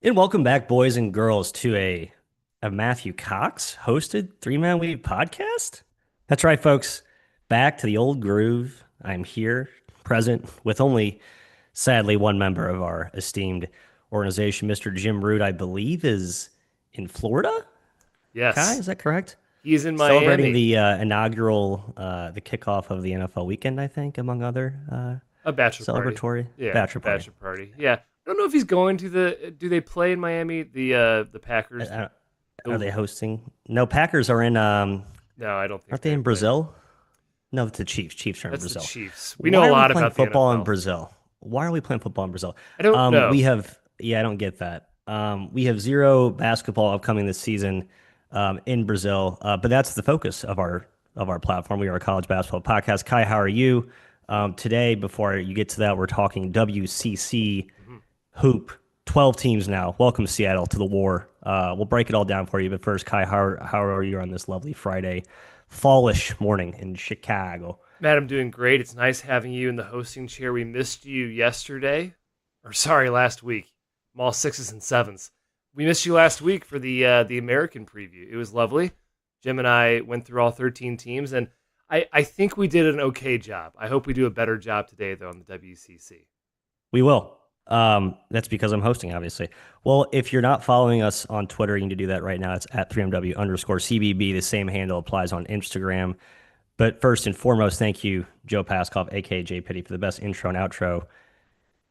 And welcome back, boys and girls, to a Matthew Cox hosted Three Man Weave podcast. That's right, folks. Back to the old groove. I'm here, present, with only, sadly, one member of our esteemed organization, Mr. Jim Root, I believe, is in Florida. Kai, Yes, is that correct? he's in Celebrating Miami. the inaugural, the kickoff of the NFL weekend, I think, among other A bachelor party. celebratory Yeah, bachelor party. bachelor party. Yeah. I don't know if he's going to the. Do they play in Miami? The I, Packers. I, are The they hosting? No, Packers are in. No, I don't think Aren't they they in play. Brazil? No, it's the Chiefs. Chiefs are in That's the Brazil. Chiefs. We know Why a are we lot playing about the football in NFL. Brazil? Why are we playing football in Brazil? I don't We know. have, yeah, I don't get that. We have zero basketball upcoming this season in Brazil, but that's the focus of our platform. We are a college basketball podcast. Kai, how are you? Today, before you get to that, we're talking WCC Mhm. hoop. 12 teams now. Welcome, Seattle, to the war. We'll break it all down for you. But first, Kai, how are you on this lovely Friday, fallish morning in Chicago? Matt, I'm doing great. It's nice having you in the hosting chair. We missed you yesterday, or sorry, last week. I'm all sixes and sevens. We missed you last week for the American preview. It was lovely. Jim and I went through all 13 teams, and I think we did an okay job. I hope we do a better job today, though, on the WCC. We will. That's because I'm hosting, obviously. Well, if you're not following us on Twitter, you need to do that right now. It's at 3MW underscore CBB. The same handle applies on Instagram. But first and foremost, thank you, Joe Paskoff, aka Jay Pitty, for the best intro and outro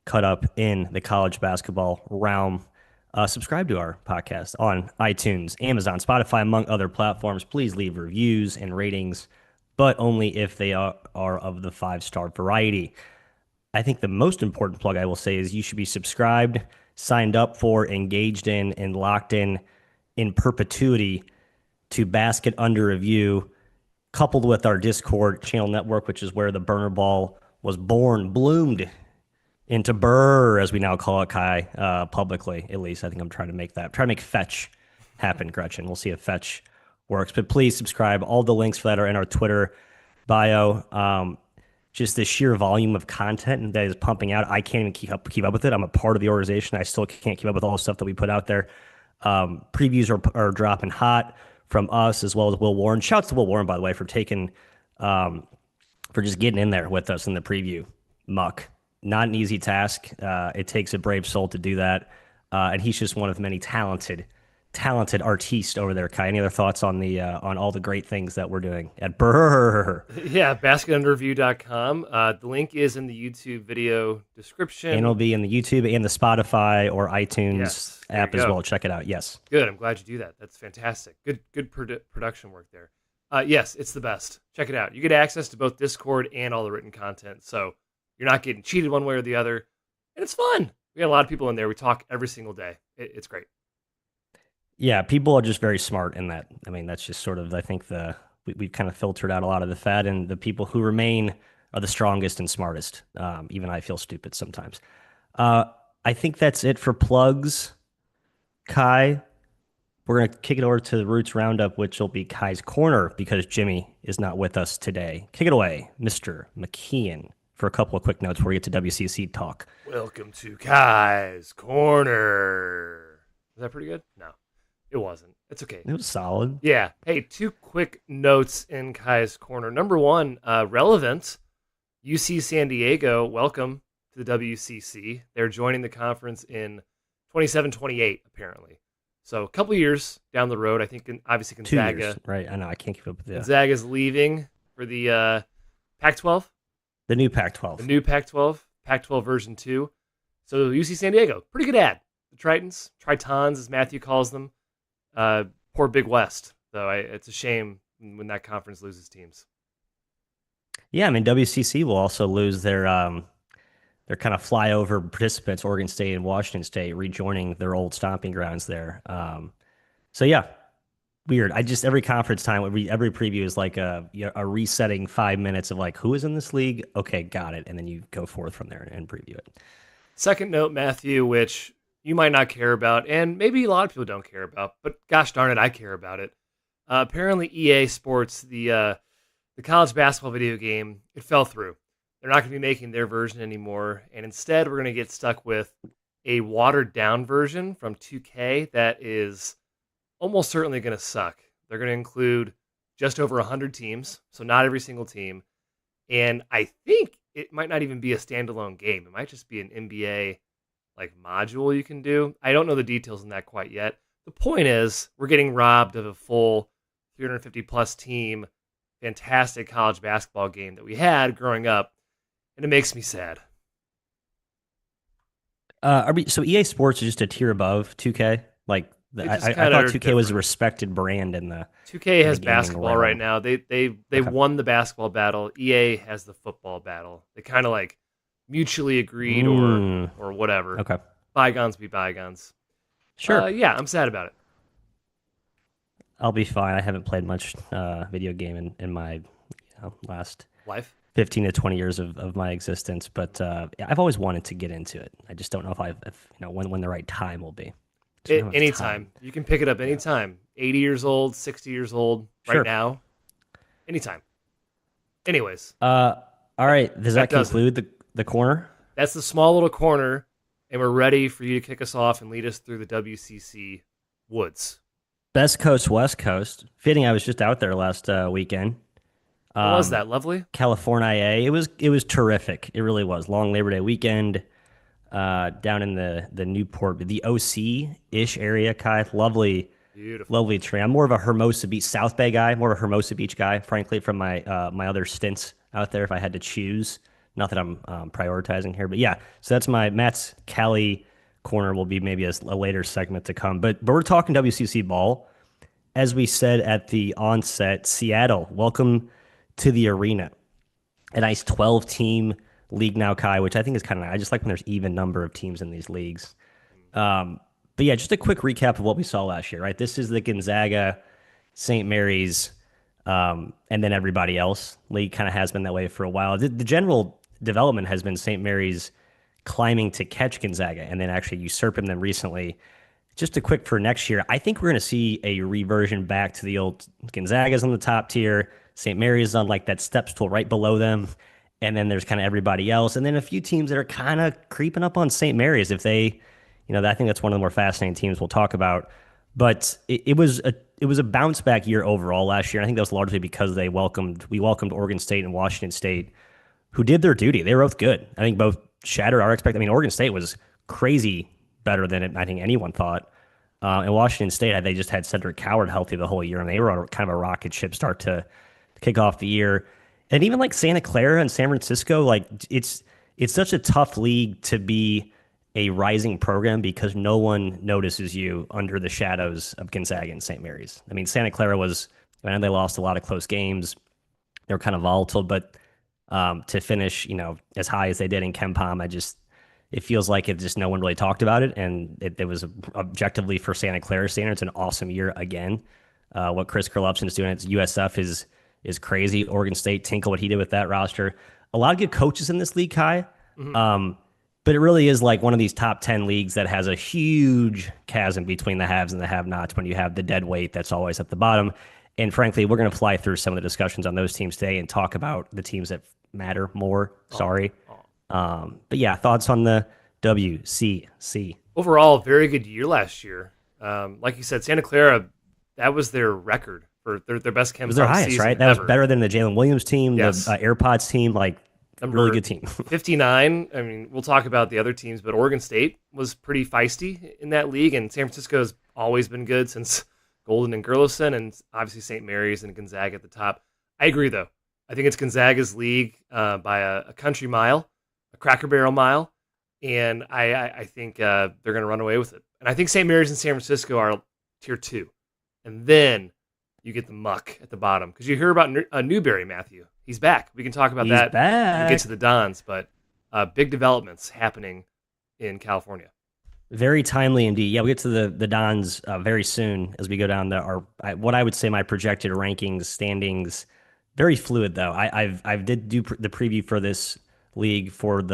cut up in the college basketball realm. Subscribe to our podcast on iTunes, Amazon, Spotify, among other platforms. Please leave reviews and ratings, but only if they are of the 5-star variety. I think the most important plug I will say is you should be subscribed, signed up for, engaged in, and locked in perpetuity to Basket Under Review, coupled with our Discord channel network, which is where the burner ball was born, bloomed into Burr, as we now call it, Kai, publicly. At least I think I'm trying to make that, try to make fetch happen, Gretchen. We'll see if fetch works. But please subscribe. All the links for that are in our Twitter bio. Just the sheer volume of content that is pumping out. I can't even keep up with it. I'm a part of the organization. I still can't keep up with all the stuff that we put out there. Previews are dropping hot from us as well as Will Warren. Shouts to Will Warren, by the way, for taking for just getting in there with us in the preview muck. Not an easy task. It takes a brave soul to do that, and he's just one of many talented artistes over there. Kai, any other thoughts on the on all the great things that we're doing at Burr? Yeah, basketunderreview.com. The link is in the YouTube video And description. it'll be in the YouTube and the Spotify or iTunes Yes, there you app as go. well. Check it out. Yes. Good. I'm glad you do that. That's fantastic. Good production work there. Yes, it's the best. Check it out. You get access to both Discord and all the written content, so you're not getting cheated one way or the other, and it's fun. We got a lot of people in there. We talk every single day. It's great. Yeah, people are just very smart in that. I mean, that's just sort of, I think we've kind of filtered out a lot of the fat, and the people who remain are the strongest and smartest. Even I feel stupid sometimes. Uh, I think that's it for plugs. Kai, we're going to kick it over to the Roots Roundup, which will be Kai's Corner because Jimmy is not with us today. Kick it away, Mr. McKeon, for a couple of quick notes before we get to WCC talk. Welcome to Kai's Corner. Was that pretty good? No, it wasn't. It's okay. It was solid. Yeah. Hey, two quick notes in Kai's Corner. Number one, relevant. UC San Diego, welcome to the WCC. They're joining the conference in 27-28, apparently. So a couple years down the road, I think obviously 2 years, Gonzaga. right? I know, I can't keep up with the Gonzaga's leaving for the Pac-12, new the Pac-12. new Pac-12, Pac-12 version 2. So UC San Diego, pretty good ad. The Tritons, as Matthew calls them. Poor Big West, though. It's a shame when that conference loses teams. Yeah, I mean WCC will also lose their kind of flyover participants, Oregon State and Washington State, rejoining their old stomping grounds there. So yeah, weird. I just every conference time, every preview is like a resetting 5 minutes of like who is in this league. Okay, got it, and then you go forth from there and preview it. Second note, Matthew, which you might not care about, and maybe a lot of people don't care about, but gosh darn it, I care about it. Apparently, EA Sports, the college basketball video game, it fell through. They're not going to be making their version anymore, and instead, we're going to get stuck with a watered down version from 2K that is almost certainly going to suck. They're going to include just over 100 teams, so not every single team. And I think it might not even be a standalone game. It might just be an NBA like module you can do. I don't know the details on that quite yet. The point is, we're getting robbed of a full 350 plus team, fantastic college basketball game that we had growing up, and it makes me sad. So EA Sports is just a tier above 2K. Like They just I kind of thought are 2K was a different. respected brand 2K in the has gaming basketball right realm. now. They Okay. won the basketball battle. EA has the football battle. They kind of like mutually agreed Mm, or whatever. okay. Bygones be bygones. Sure. Yeah, I'm sad about it. I'll be fine. I haven't played much video game in my last Life. 15 to 20 years of my existence, but yeah, I've always wanted to get into it. I just don't know if when the right time will be. Just don't have enough time. Anytime. You can pick it up Yeah. anytime. 80 years old, 60 years old, right Sure. now. Anytime. Anyways, Uh, all right. Does that that does it. conclude the corner? That's the small little corner, and we're ready for you to kick us off and lead us through the WCC woods. Best Coast, West Coast. Fitting. I was just out there last weekend. How was Um, that? Lovely? California. It was terrific. It really was. Long Labor Day weekend. Down in the Newport, the OC ish area, Kai. Lovely, Beautiful. lovely train. I'm more of a Hermosa Beach, South Bay guy, more of a Hermosa Beach guy, frankly, from my other stints out there. If I had to choose, not that I'm prioritizing here, but yeah. So that's my Matt's Cali corner will be maybe a later segment to come. But we're talking WCC ball, as we said at the onset. Seattle, welcome to the arena. A nice 12 team league now, Kai, which I think is kind of nice. I just like when there's even number of teams in these leagues. But yeah, just a quick recap of what we saw last year, right? This is the Gonzaga, St. Mary's, and then everybody else. League kind of has been that way for a while. The general development has been St. Mary's climbing to catch Gonzaga and then actually usurping them recently. Just a quick for next year, I think we're going to see a reversion back to the old Gonzaga's on the top tier, St. Mary's on like that step stool right below them, and then there's kind of everybody else, and then a few teams that are kind of creeping up on St. Mary's if they, I think that's one of the more fascinating teams we'll talk about. But it was a bounce back year overall last year. And I think that was largely because we welcomed Oregon State and Washington State, who did their duty. They were both good. I think both shattered our expectations. I mean, Oregon State was crazy better than I think anyone thought. And Washington State, they just had Cedric Coward healthy the whole year, and they were on kind of a rocket ship start to kick off the year. And even like Santa Clara and San Francisco, like it's such a tough league to be a rising program because no one notices you under the shadows of Gonzaga and St. Mary's. I mean, Santa Clara I know they lost a lot of close games. They were kind of volatile, but to finish, as high as they did in Ken Palm, it feels like no one really talked about it, and it was objectively for Santa Clara standards an awesome year again. What Chris Kerlupson is doing at USF is crazy. Oregon State, Tinkle, what he did with that roster. A lot of good coaches in this league, Kai. Mm-hmm. But it really is like one of these top 10 leagues that has a huge chasm between the haves and the have-nots when you have the dead weight that's always at the bottom. And frankly, we're going to fly through some of the discussions on those teams today and talk about the teams that matter more. Sorry. But yeah, thoughts on the WCC? Overall, very good year last year. Like you said, Santa Clara, that was their record for their best It was their Chem highest, season right? That ever. was better than the Jalen Williams team, Yes. the AirPods team, like Number really good team. 59. I mean, we'll talk about the other teams, but Oregon State was pretty feisty in that league, and San Francisco has always been good since Golden and Gurlison, and obviously St. Mary's and Gonzaga at the top. I agree, though. I think it's Gonzaga's league by a country mile, a Cracker Barrel mile, and I think they're going to run away with it. And I think St. Mary's and San Francisco are tier 2. And then you get the muck at the bottom. Because you hear about Newberry, Matthew. He's back. We can talk about He's that when we back. get to the Dons, but big developments happening in California. Very timely indeed. Yeah, we get to the Dons very soon as we go down what I would say my projected rankings, standings. Very fluid though. I've did do the preview for this league for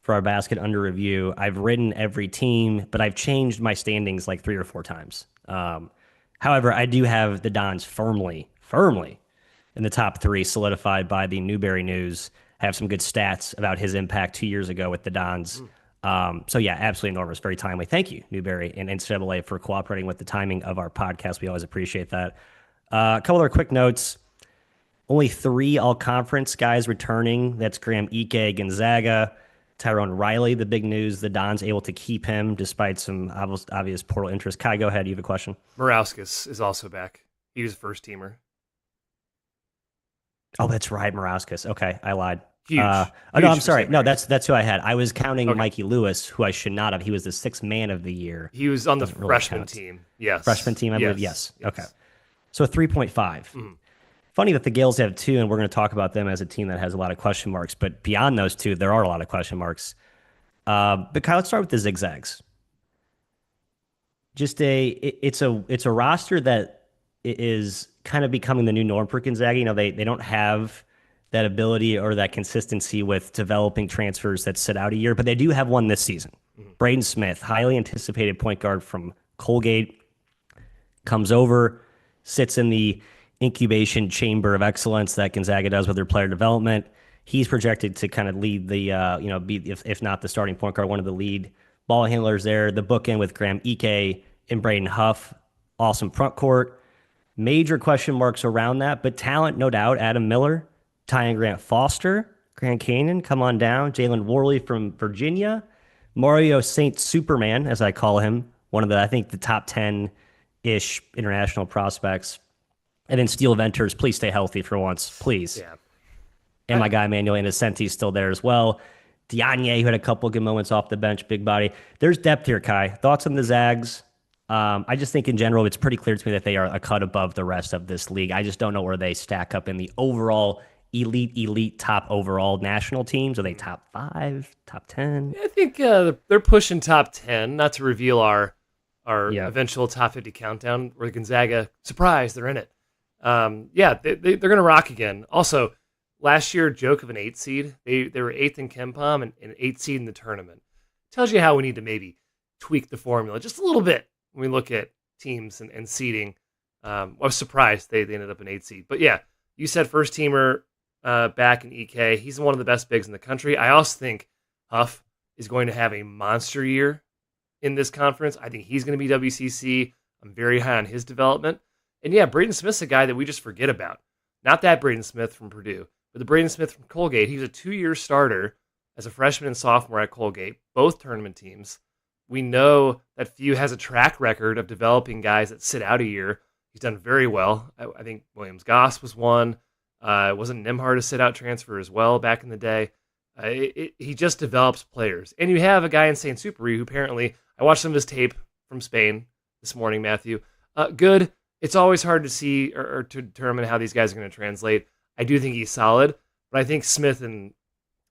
our basket under review. I've written every team, but I've changed my standings like 3 or 4 times. However, I do have the Dons firmly in the top 3, solidified by the Newberry News. I have some good stats about his impact 2 years ago with the Dons. So yeah, absolutely enormous, very timely. Thank you, Newberry and NCAA, for cooperating with the timing of our podcast. We always appreciate that. A couple other quick notes. Only three all-conference guys returning. That's Graham Ike, Gonzaga, Tyrone Riley. The big news: the Don's able to keep him despite some obvious portal interest. Kai, go ahead. You have a question. Morauskas is also back. He was a first teamer. Oh, that's right, Morauskas. Okay, I lied. Huge, Oh no, huge I'm for sorry. St. No, Mary's. that's who I had. I was counting Okay, Mikey Lewis, who I should not have. He was the sixth man of the year. he was on the Doesn't really freshman count. team. Freshman Yes, team, I believe. yes, Yes. Okay. yes. So a 3.5. Mhm. Funny that the Gales have two, and we're going to talk about them as a team that has a lot of question marks. But beyond those two, there are a lot of question marks. But Kyle, let's start with the zigzags. It's a roster that is kind of becoming the new norm for Gonzaga. They don't have that ability or that consistency with developing transfers that sit out a year, but they do have one this season. Mhm. Braden Smith, highly anticipated point guard from Colgate, comes over, sits in the incubation chamber of excellence that Gonzaga does with their player development. He's projected to kind of lead the, be, if not the starting point guard, one of the lead ball handlers there. The bookend with Graham Ike and Braden Huff, awesome front court. Major question marks around that, but talent, no doubt. Adam Miller, Ty and Grant Foster, Grand Canyon, come on down. Jalen Worley from Virginia, Mario Saint Superman, as I call him, one of the, I think, the top 10 ish international prospects. And then Steel Venters, please stay healthy for once, please. Yeah, And my guy Manuel Innocenti's still there as well. Dianye, who had a couple good moments off the bench, big body. There's depth here, Kai. Thoughts on the Zags? I just think in general, it's pretty clear to me that they are a cut above the rest of this league. I just don't know where they stack up in the overall elite top overall national teams. Are they top 5, top 10? I think they're pushing top 10. Not to reveal our Yeah. eventual top 50 countdown, where Gonzaga, surprise, they're in it. Yeah, they're going to rock again. Also, last year, joke of an 8 seed. They were 8th in KenPom and an 8 seed in the tournament. Tells you how we need to maybe tweak the formula just a little bit when we look at teams and seeding. I was surprised they ended up an 8 seed. But yeah, you said first teamer back in EK. He's one of the best bigs in the country. I also think Huff is going to have a monster year in this conference. I think he's going to be WCC. I'm very high on his development. And yeah, Braden Smith's a guy that we just forget about. Not that Braden Smith from Purdue, but the Braden Smith from Colgate. He was a 2-year starter as a freshman and sophomore at Colgate, both tournament teams. We know that Few has a track record of developing guys that sit out a year. He's done very well. I think Williams Goss was one. Wasn't Nimhard a sit-out transfer as well back in the day? He just develops players. And you have a guy in Saint Superi who apparently, I watched some of his tape from Spain this morning, Matthew. Good. It's always hard to see or to determine how these guys are going to translate. I do think he's solid, but I think Smith and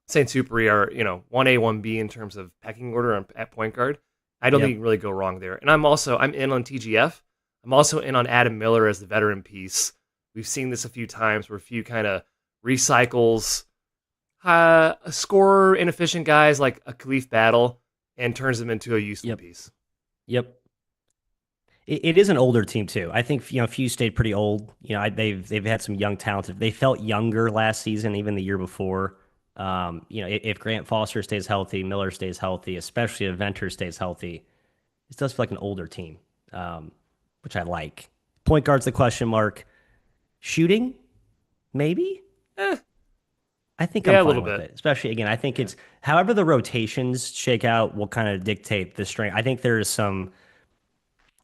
Saint Superi are, 1A, 1B in terms of pecking order at point guard. I don't think you can really go wrong there. And I'm in on TGF. I'm also in on Adam Miller as the veteran piece. We've seen this a few times where Few kind of recycles scorer inefficient guys like a Khalif Battle and turns them into a useful piece. Yep. It is an older team too. I think Few stayed pretty old. They've had some young talent. They felt younger last season, even the year before. If Grant Foster stays healthy, Miller stays healthy, especially if Venter stays healthy, it does feel like an older team, which I like. Point guard's the question mark. Shooting, maybe. I think Yeah, I'm a fine little with bit. it. Especially again, I think it's however the rotations shake out will kind of dictate the strength. I think there is some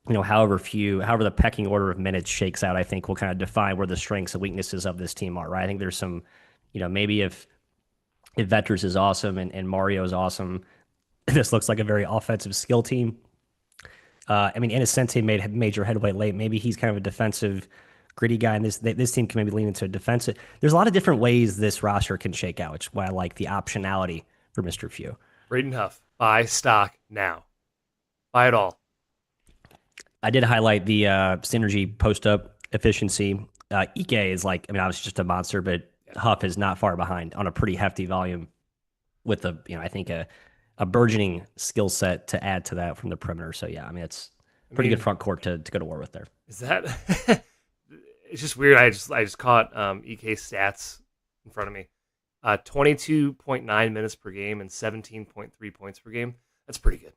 however the pecking order of minutes shakes out, I think will kind of define where the strengths and weaknesses of this team are, right? I think there's some, maybe if Vetters is awesome and Mario is awesome, this looks like a very offensive skill team. Innocenti made major headway late. Maybe he's kind of a defensive, gritty guy, and this team can maybe lean into a defensive. There's a lot of different ways this roster can shake out, which is why I like the optionality for Mr. Few. Braden Huff, buy stock now. Buy it all. I did highlight the synergy post-up efficiency. Ike is obviously just a monster, but Huff is not far behind on a pretty hefty volume with I think a burgeoning skill set to add to that from the perimeter. So yeah, it's pretty good front court to go to war with there. Is that? It's just weird. I just caught EK stats in front of me. 22.9 minutes per game and 17.3 points per game. That's pretty good.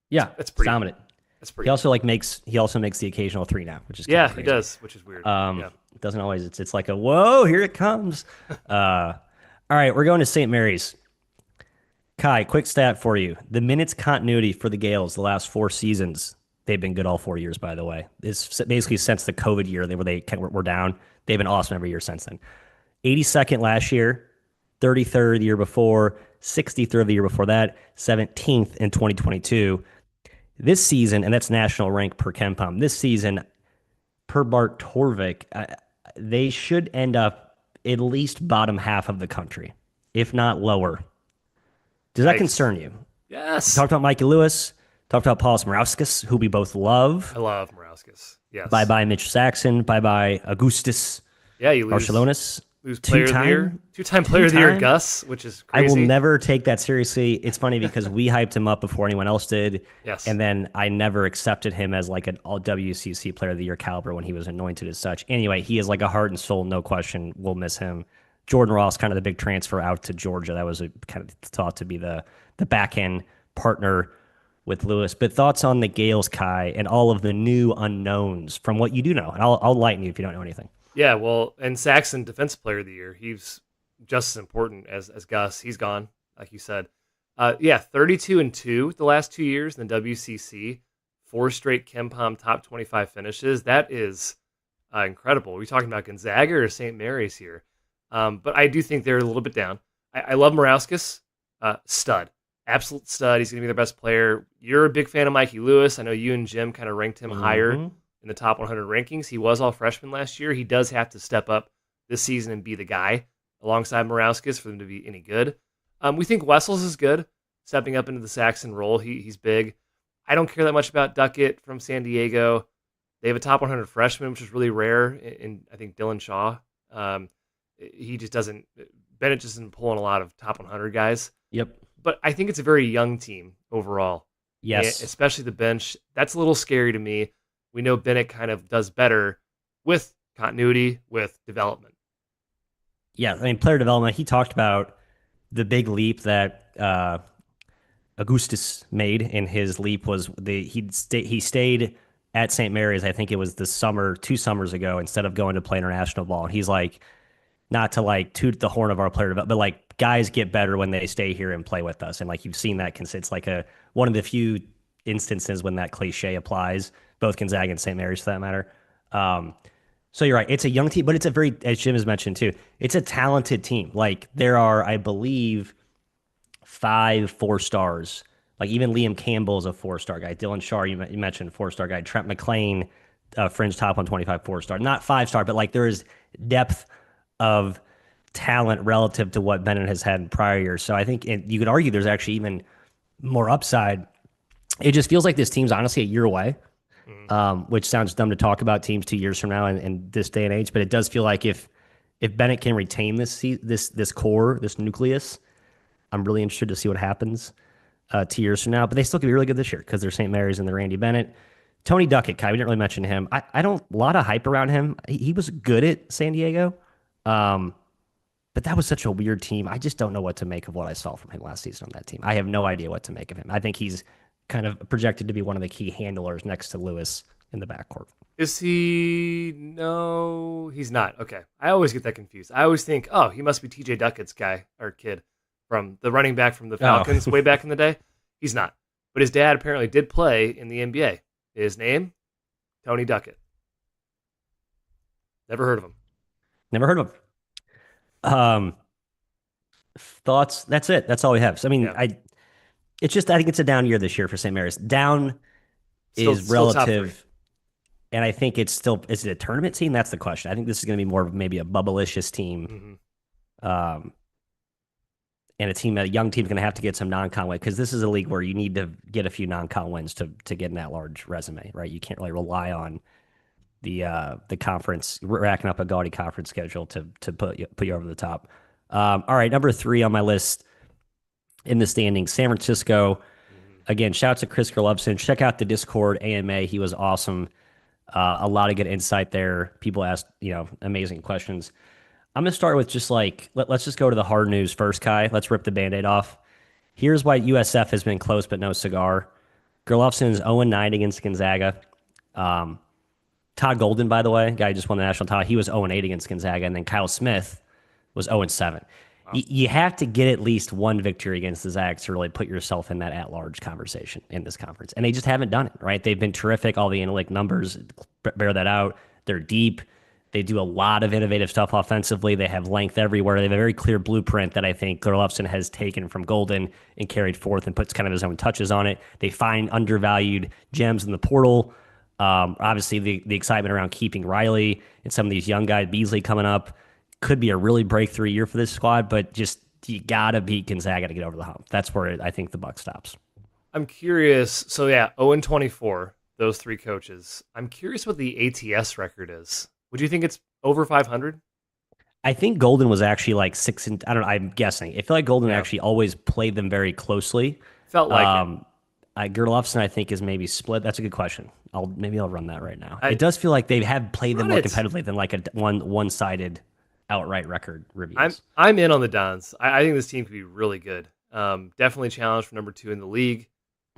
Yeah, That's it's pretty good. dominant. That's He pretty good. also makes the occasional three now, which is kind Yeah, of he crazy. does, which is weird. Yeah. It doesn't always. It's like a whoa, here it comes. All right, we're going to St. Mary's. Kai, quick stat for you: the minutes continuity for the Gales the last 4 seasons. They've been good all 4 years, by the way. It's basically since the COVID year were down. They've been awesome every year since then. 82nd last year, 33rd the year before, 63rd the year before that, 17th in 2022. This season, and that's national rank per KenPom. This season, per Bart Torvik, they should end up at least bottom half of the country, if not lower. Does that Yikes. concern you? Yes. Talked about Mikey Lewis, talked about Paul Morauskas, who we both love. I love Morauskas. Bye Yes. bye Mitch Saxon. Bye bye Augustus Yeah, you lose Two player of the year. time, Two-time two player of the year, time. Gus, which is I will crazy. never take that seriously. It's funny because we hyped him up before anyone else did, Yes. and then I never accepted him as like an all WCC player of the year caliber when he was anointed as such. Anyway, he is like a heart and soul, no question. We'll miss him. Jordan Ross, kind of the big transfer out to Georgia. That was kind of thought to be the back end partner with Lewis. But thoughts on the Gales, Kai, and all of the new unknowns from what you do know, and I'll lighten you if you don't know anything. Yeah, well, and Saxon, defensive player of the year, he's just as important as Gus. He's gone, like you said. Yeah, 32-2 the last 2 years in the WCC, 4 straight KenPom top 25 finishes. That is incredible. Are we talking about Gonzaga or St. Mary's here? But I do think they're a little bit down. I love Morauskas, stud, absolute stud. He's going to be their best player. You're a big fan of Mikey Lewis. I know you and Jim kind of ranked him higher Mm-hmm. in the top 100 rankings. He was all freshman last year. He does have to step up this season and be the guy alongside Morauskas for them to be any good. We think Wessels is good, stepping up into the Saxon role. He's big. I don't care that much about Duckett from San Diego. They have a top 100 freshman, which is really rare, in I think Dylan Shaw. He just doesn't. Bennett just isn't pulling a lot of top 100 guys. Yep. But I think it's a very young team overall. Yes. Especially the bench. That's a little scary to me. We know Bennett kind of does better with continuity, with development. Yeah. I mean, player development. He talked about the big leap that Augustus made in his leap was he stayed at St. Mary's. I think it was this summer, 2 summers ago, instead of going to play international ball. And he's like, not to like toot the horn of our player development, but like guys get better when they stay here and play with us. And like you've seen that, it's like one of the few instances when that cliche applies, both Gonzaga and St. Mary's for that matter. So you're right. It's a young team, but it's a very, as Jim has mentioned too, it's a talented team. Like there are, I believe, 5 4 stars. Like even Liam Campbell is a 4-star guy. Dylan Shaw, you mentioned 4-star guy. Trent McLean, fringe top 125 4-star. Not 5-star, but like there is depth of talent relative to what Bennett has had in prior years. So I think you could argue there's actually even more upside. It just feels like this team's honestly a year away, which sounds dumb to talk about teams 2 years from now in this day and age. But it does feel like if Bennett can retain this core, this nucleus, I'm really interested to see what happens 2 years from now. But they still could be really good this year because they're St. Mary's and they're Randy Bennett. Tony Duckett, Kai, we didn't really mention him. I don't a lot of hype around him. He was good at San Diego. But that was such a weird team. I just don't know what to make of what I saw from him last season on that team. I have no idea what to make of him. I think he's kind of projected to be one of the key handlers next to Lewis in the backcourt. Is he? No, he's not. Okay. I always get that confused. I always think, oh, he must be TJ Duckett's guy or kid from the running back from the Falcons way back in the day. He's not. But his dad apparently did play in the NBA. His name? Tony Duckett. Never heard of him. Never heard of him. Thoughts? That's it. That's all we have. So, I mean, Yeah. I think it's a down year this year for St. Mary's. Down is Still top 3. relative. And I think is it a tournament team? That's the question. I think this is going to be more of maybe a bubblicious team. Mm-hmm. And a young team's going to have to get some non-con wins because this is a league where you need to get a few non-con wins to get in that large resume, right? You can't really rely on the conference racking up a gaudy conference schedule to put you over the top. All right, number 3 on my list in the standings, San Francisco. Mm-hmm. Again, shouts to Chris Gerlubson. Check out the Discord AMA. He was awesome. A lot of good insight there. People asked, amazing questions. I'm gonna start with just like let's just go to the hard news first, Kai. Let's rip the Band-Aid off. Here's why USF has been close but no cigar. Gerlofson is 0-9 against Gonzaga. Um, Todd Golden, by the way, guy who just won the national title, he was 0-8 against Gonzaga, and then Kyle Smith was 0-7. Wow. You have to get at least one victory against the Zags to really put yourself in that at-large conversation in this conference, and they just haven't done it. Right? They've been terrific. All the analytic numbers bear that out. They're deep. They do a lot of innovative stuff offensively. They have length everywhere. They have a very clear blueprint that I think Gerlofson has taken from Golden and carried forth and puts kind of his own touches on it. They find undervalued gems in the portal. Obviously, the excitement around keeping Riley and some of these young guys, Beasley coming up, could be a really breakthrough year for this squad. But just you gotta beat Gonzaga to get over the hump. That's where I think the buck stops. I'm curious. So yeah, 0-24, those three coaches. I'm curious what the ATS record is. Would you think it's over 500? I think Golden was actually like six and I don't know. I'm guessing. I feel like Golden Yeah, actually always played them very closely. felt like it. Um, Gerlofson, I think, is maybe split. That's a good question. Maybe I'll run that right now. I It does feel like they have played them run more it. competitively than like a one-sided outright record I'm reviews. I'm in on the Dons. I think this team could be really good. Definitely challenged for number 2 in the league.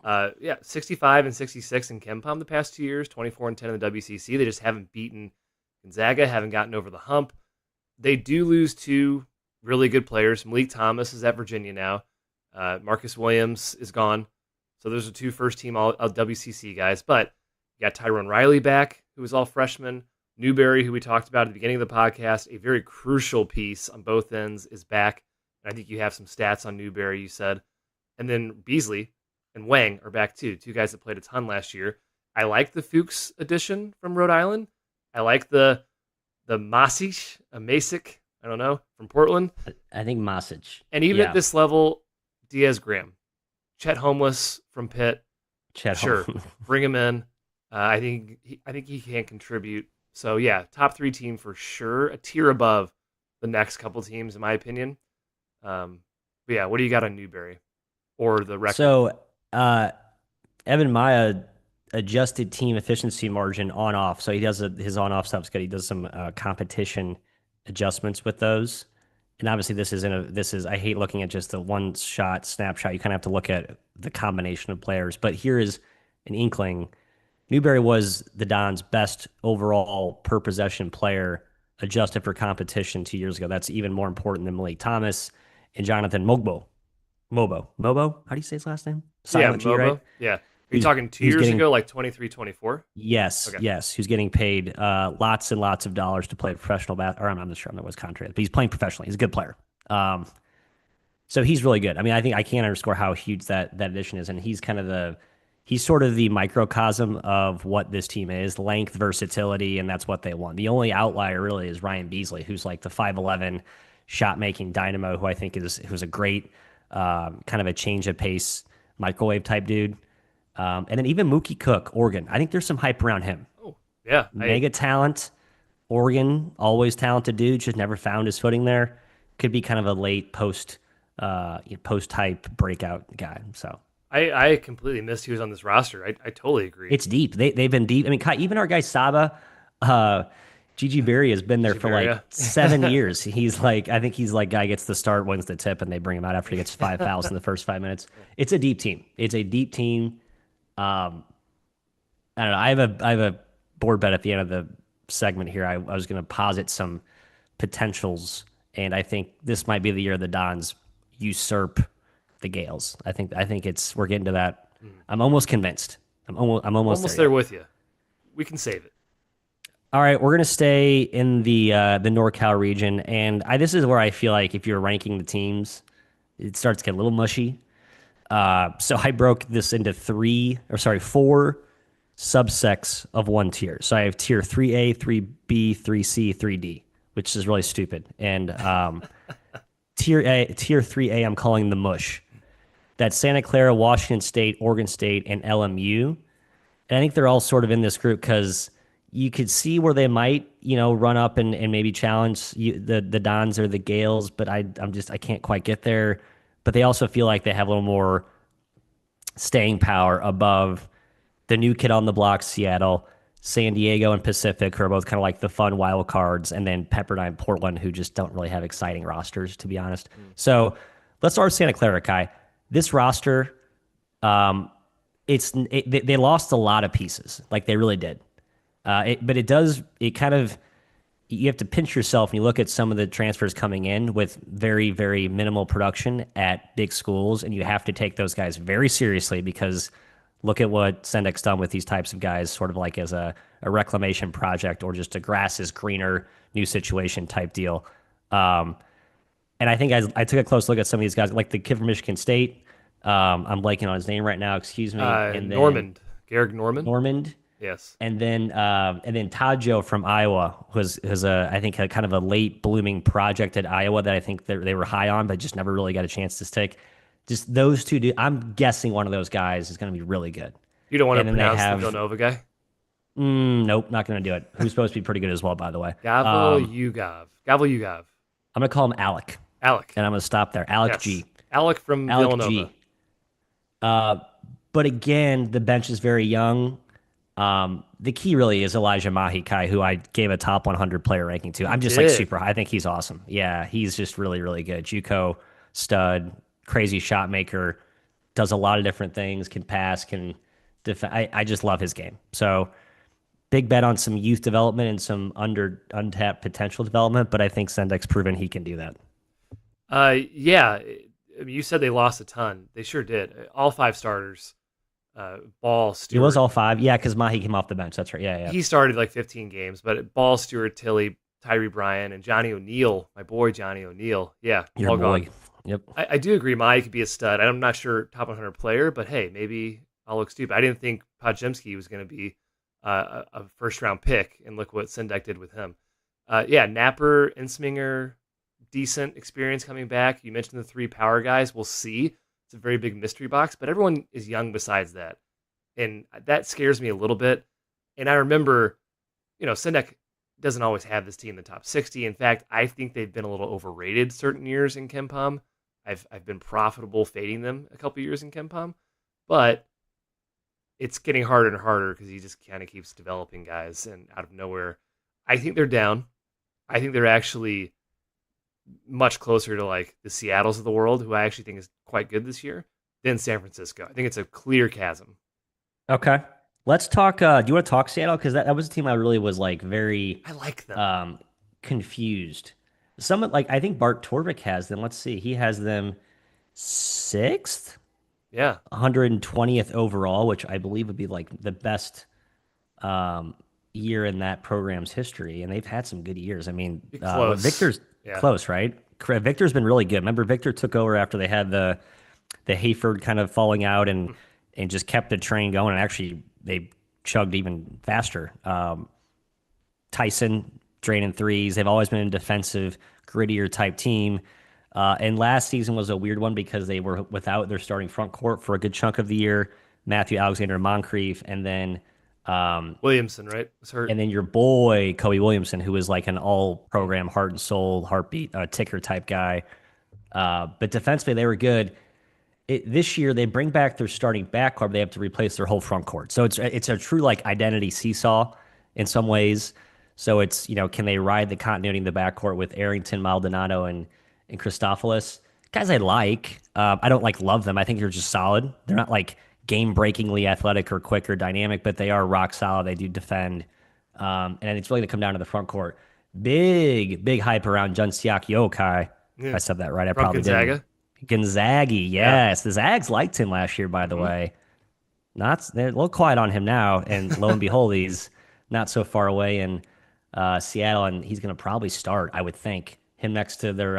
Yeah, 65 and 66 in Ken Palm the past 2 years, 24 and 10 in the WCC. They just haven't beaten Gonzaga, haven't gotten over the hump. They do lose two really good players. Malik Thomas is at Virginia now. Marcus Williams is gone. So those are two first-team all WCC guys. But you got Tyrone Riley back, who was all freshman. Newberry, who we talked about at the beginning of the podcast, a very crucial piece on both ends, is back. I think you have some stats on Newberry, you said. And then Beasley and Wang are back too, two guys that played a ton last year. I like the Fuchs addition from Rhode Island. I like the Masic, I don't know, from Portland. I think Masic. And even at Yeah, this level, Diaz Graham, Chet Homeless from Pitt, Chet sure, Holmgren. bring him in. I think he can contribute. So yeah, top 3 team for sure, a tier above the next couple teams in my opinion. But yeah, what do you got on Newberry or the record? So, uh, Evan Maya adjusted team efficiency margin on off. So he does his on off stuff's good. He does some competition adjustments with those. And obviously, this is I hate looking at just the one shot snapshot. You kind of have to look at the combination of players. But here is an inkling. Newberry was the Don's best overall per possession player adjusted for competition 2 years ago. That's even more important than Malik Thomas and Jonathan Mogbo. Mobo. How do you say his last name? Yeah, Silent G, right? Mobo. Yeah. Are you Who's talking 2 who's years getting ago, like 23, 24? yes, Okay. yes, who's getting paid lots and lots of dollars to play professional or I'm not sure on what his contract, but he's playing professionally. He's a good player. Um, so he's really good. I mean, I think I can't underscore how huge that addition is, and he's sort of the microcosm of what this team is: length, versatility, and that's what they want. The only outlier really is Ryan Beasley, who's like the 5'11" shot making dynamo, who I think who's a great kind of a change of pace microwave type dude. And then even Mookie Cook, Oregon. I think there's some hype around him. Oh, yeah. Mega talent. Oregon, always talented dude, just never found his footing there. Could be kind of a late post type breakout guy. So I completely missed he was on this roster. I totally agree. it's deep. They've been deep. I mean, even our guy Saba, uh, Gigi Berry has been there for like Beria. 7 years. He's like, I think he's like guy gets the start, wins the tip, and they bring him out after he gets 5 fouls in the first 5 minutes. It's a deep team. It's a deep team. Um, I don't know. I have a board bet at the end of the segment here. I was going to posit some potentials, and I think this might be the year the Dons usurp the Gales. I think we're getting to that. I'm almost convinced. I'm almost Almost there. there with you. We can save it. All right, we're gonna stay in the NorCal region, and this is where I feel like if you're ranking the teams, it starts to get a little mushy. So I broke this into four subsects of one tier. So I have tier 3A, 3B, 3C, 3D, which is really stupid. And tier 3A, I'm calling the mush. That's Santa Clara, Washington State, Oregon State, and LMU. And I think they're all sort of in this group because you could see where they might, run up and maybe challenge the Dons or the Gales, but I can't quite get there. But they also feel like they have a little more staying power above the new kid on the block, Seattle, San Diego and Pacific, who are both kind of like the fun wild cards, and then Pepperdine, Portland, who just don't really have exciting rosters, to be honest. Mm. So let's start with Santa Clara, Kai. This roster, um, they lost a lot of pieces, like they really did. But it kind of you have to pinch yourself and you look at some of the transfers coming in with very, very minimal production at big schools, and you have to take those guys very seriously because look at what Sendek's done with these types of guys, sort of like as a reclamation project or just a grass is greener new situation type deal. Um, and I think I took a close look at some of these guys, like the kid from Michigan State. I'm blanking on his name right now, excuse me. And then Normand, Garrick Normand. Normand, Yes. and then Tajo from Iowa was a I think a kind of a late blooming project at Iowa that I think they were high on, but just never really got a chance to stick. Just those two. I'm guessing one of those guys is going to be really good. You don't want to And then they pronounce the have Villanova guy? nope, not going to do it. Who's supposed to be pretty good as well, by the way. Gavel Yugov. Gavel Yugov. I'm going to call him Alec, Alec. and I'm going to stop there. Alec Yes. G. Alec from Alec Villanova. G. But again, the bench is very young. The key really is Elijah Mahikai, who I gave a top 100 player ranking to. I'm just like did. super high. I think he's awesome. Yeah, he's just really, really good. JUCO stud, crazy shot maker, does a lot of different things, can pass, can defend. I just love his game. So big bet on some youth development and some untapped potential development, but I think Sendek's proven he can do that. Yeah. I mean, you said they lost a ton. They sure did. All 5 starters. Ball, Stewart. He was all 5. Yeah, because Mahi came off the bench. That's right. Yeah, yeah. He started like 15 games, but Ball, Stewart, Tilly, Tyree Bryan, and Johnny O'Neal, my boy Johnny O'Neal. Yeah, Your all boy. gone. Yep. I do agree. Mike could be a stud. I'm not sure top 100 player, but hey, maybe I'll look stupid. I didn't think Podziemski was going to be a first round pick, and look what Sendek did with him. Yeah, Napper, Insminger, decent experience coming back. You mentioned the 3 power guys. We'll see. It's a very big mystery box, but everyone is young besides that. And that scares me a little bit. And I remember, Sendek doesn't always have this team in the top 60. In fact, I think they've been a little overrated certain years in KenPom. I've been profitable fading them a couple years in KenPom, but it's getting harder and harder because he just kind of keeps developing guys, and out of nowhere, I think they're down. I think they're actually much closer to like the Seattles of the world, who I actually think is quite good this year, than San Francisco. I think it's a clear chasm. Okay. Let's talk. Do you want to talk Seattle? Because that was a team I really was like very I like them. confused. I think Bart Torvik has them. Let's see. He has them 6th, Yeah, 120th overall, which I believe would be like the best um, year in that program's history. And they've had some good years. I mean, be close. Victor's Yeah. close, right? Victor's been really good. Remember, Victor took over after they had the Hayford kind of falling out and just kept the train going. And actually, they chugged even faster. Tyson draining threes. They've always been a defensive, grittier type team. And last season was a weird one because they were without their starting front court for a good chunk of the year. Matthew Alexander Moncrief, and then Williamson, right? Was hurt. and then your boy Kobe Williamson, who was like an all-program, heart and soul, heartbeat, ticker type guy. But defensively, they were good. This year, they bring back their starting backcourt, but they have to replace their whole front court. So it's a true like identity seesaw in some ways. So it's can they ride the continuity in the backcourt with Arrington, Maldonado, and Christophilus? Guys I like. I don't like love them. I think they're just solid. They're not like game-breakingly athletic or quick or dynamic, but they are rock solid. They do defend. And it's really going to come down to the front court. Big hype around Junsiak Yokai. If Yeah. I said that right, I From probably Gonzaga. didn't. Gonzaga, Yeah. yes. The Zags liked him last year, by the Mhm. way. They're a little quiet on him now, and lo and behold, he's not so far away in Seattle, and he's going to probably start, I would think. Him next to their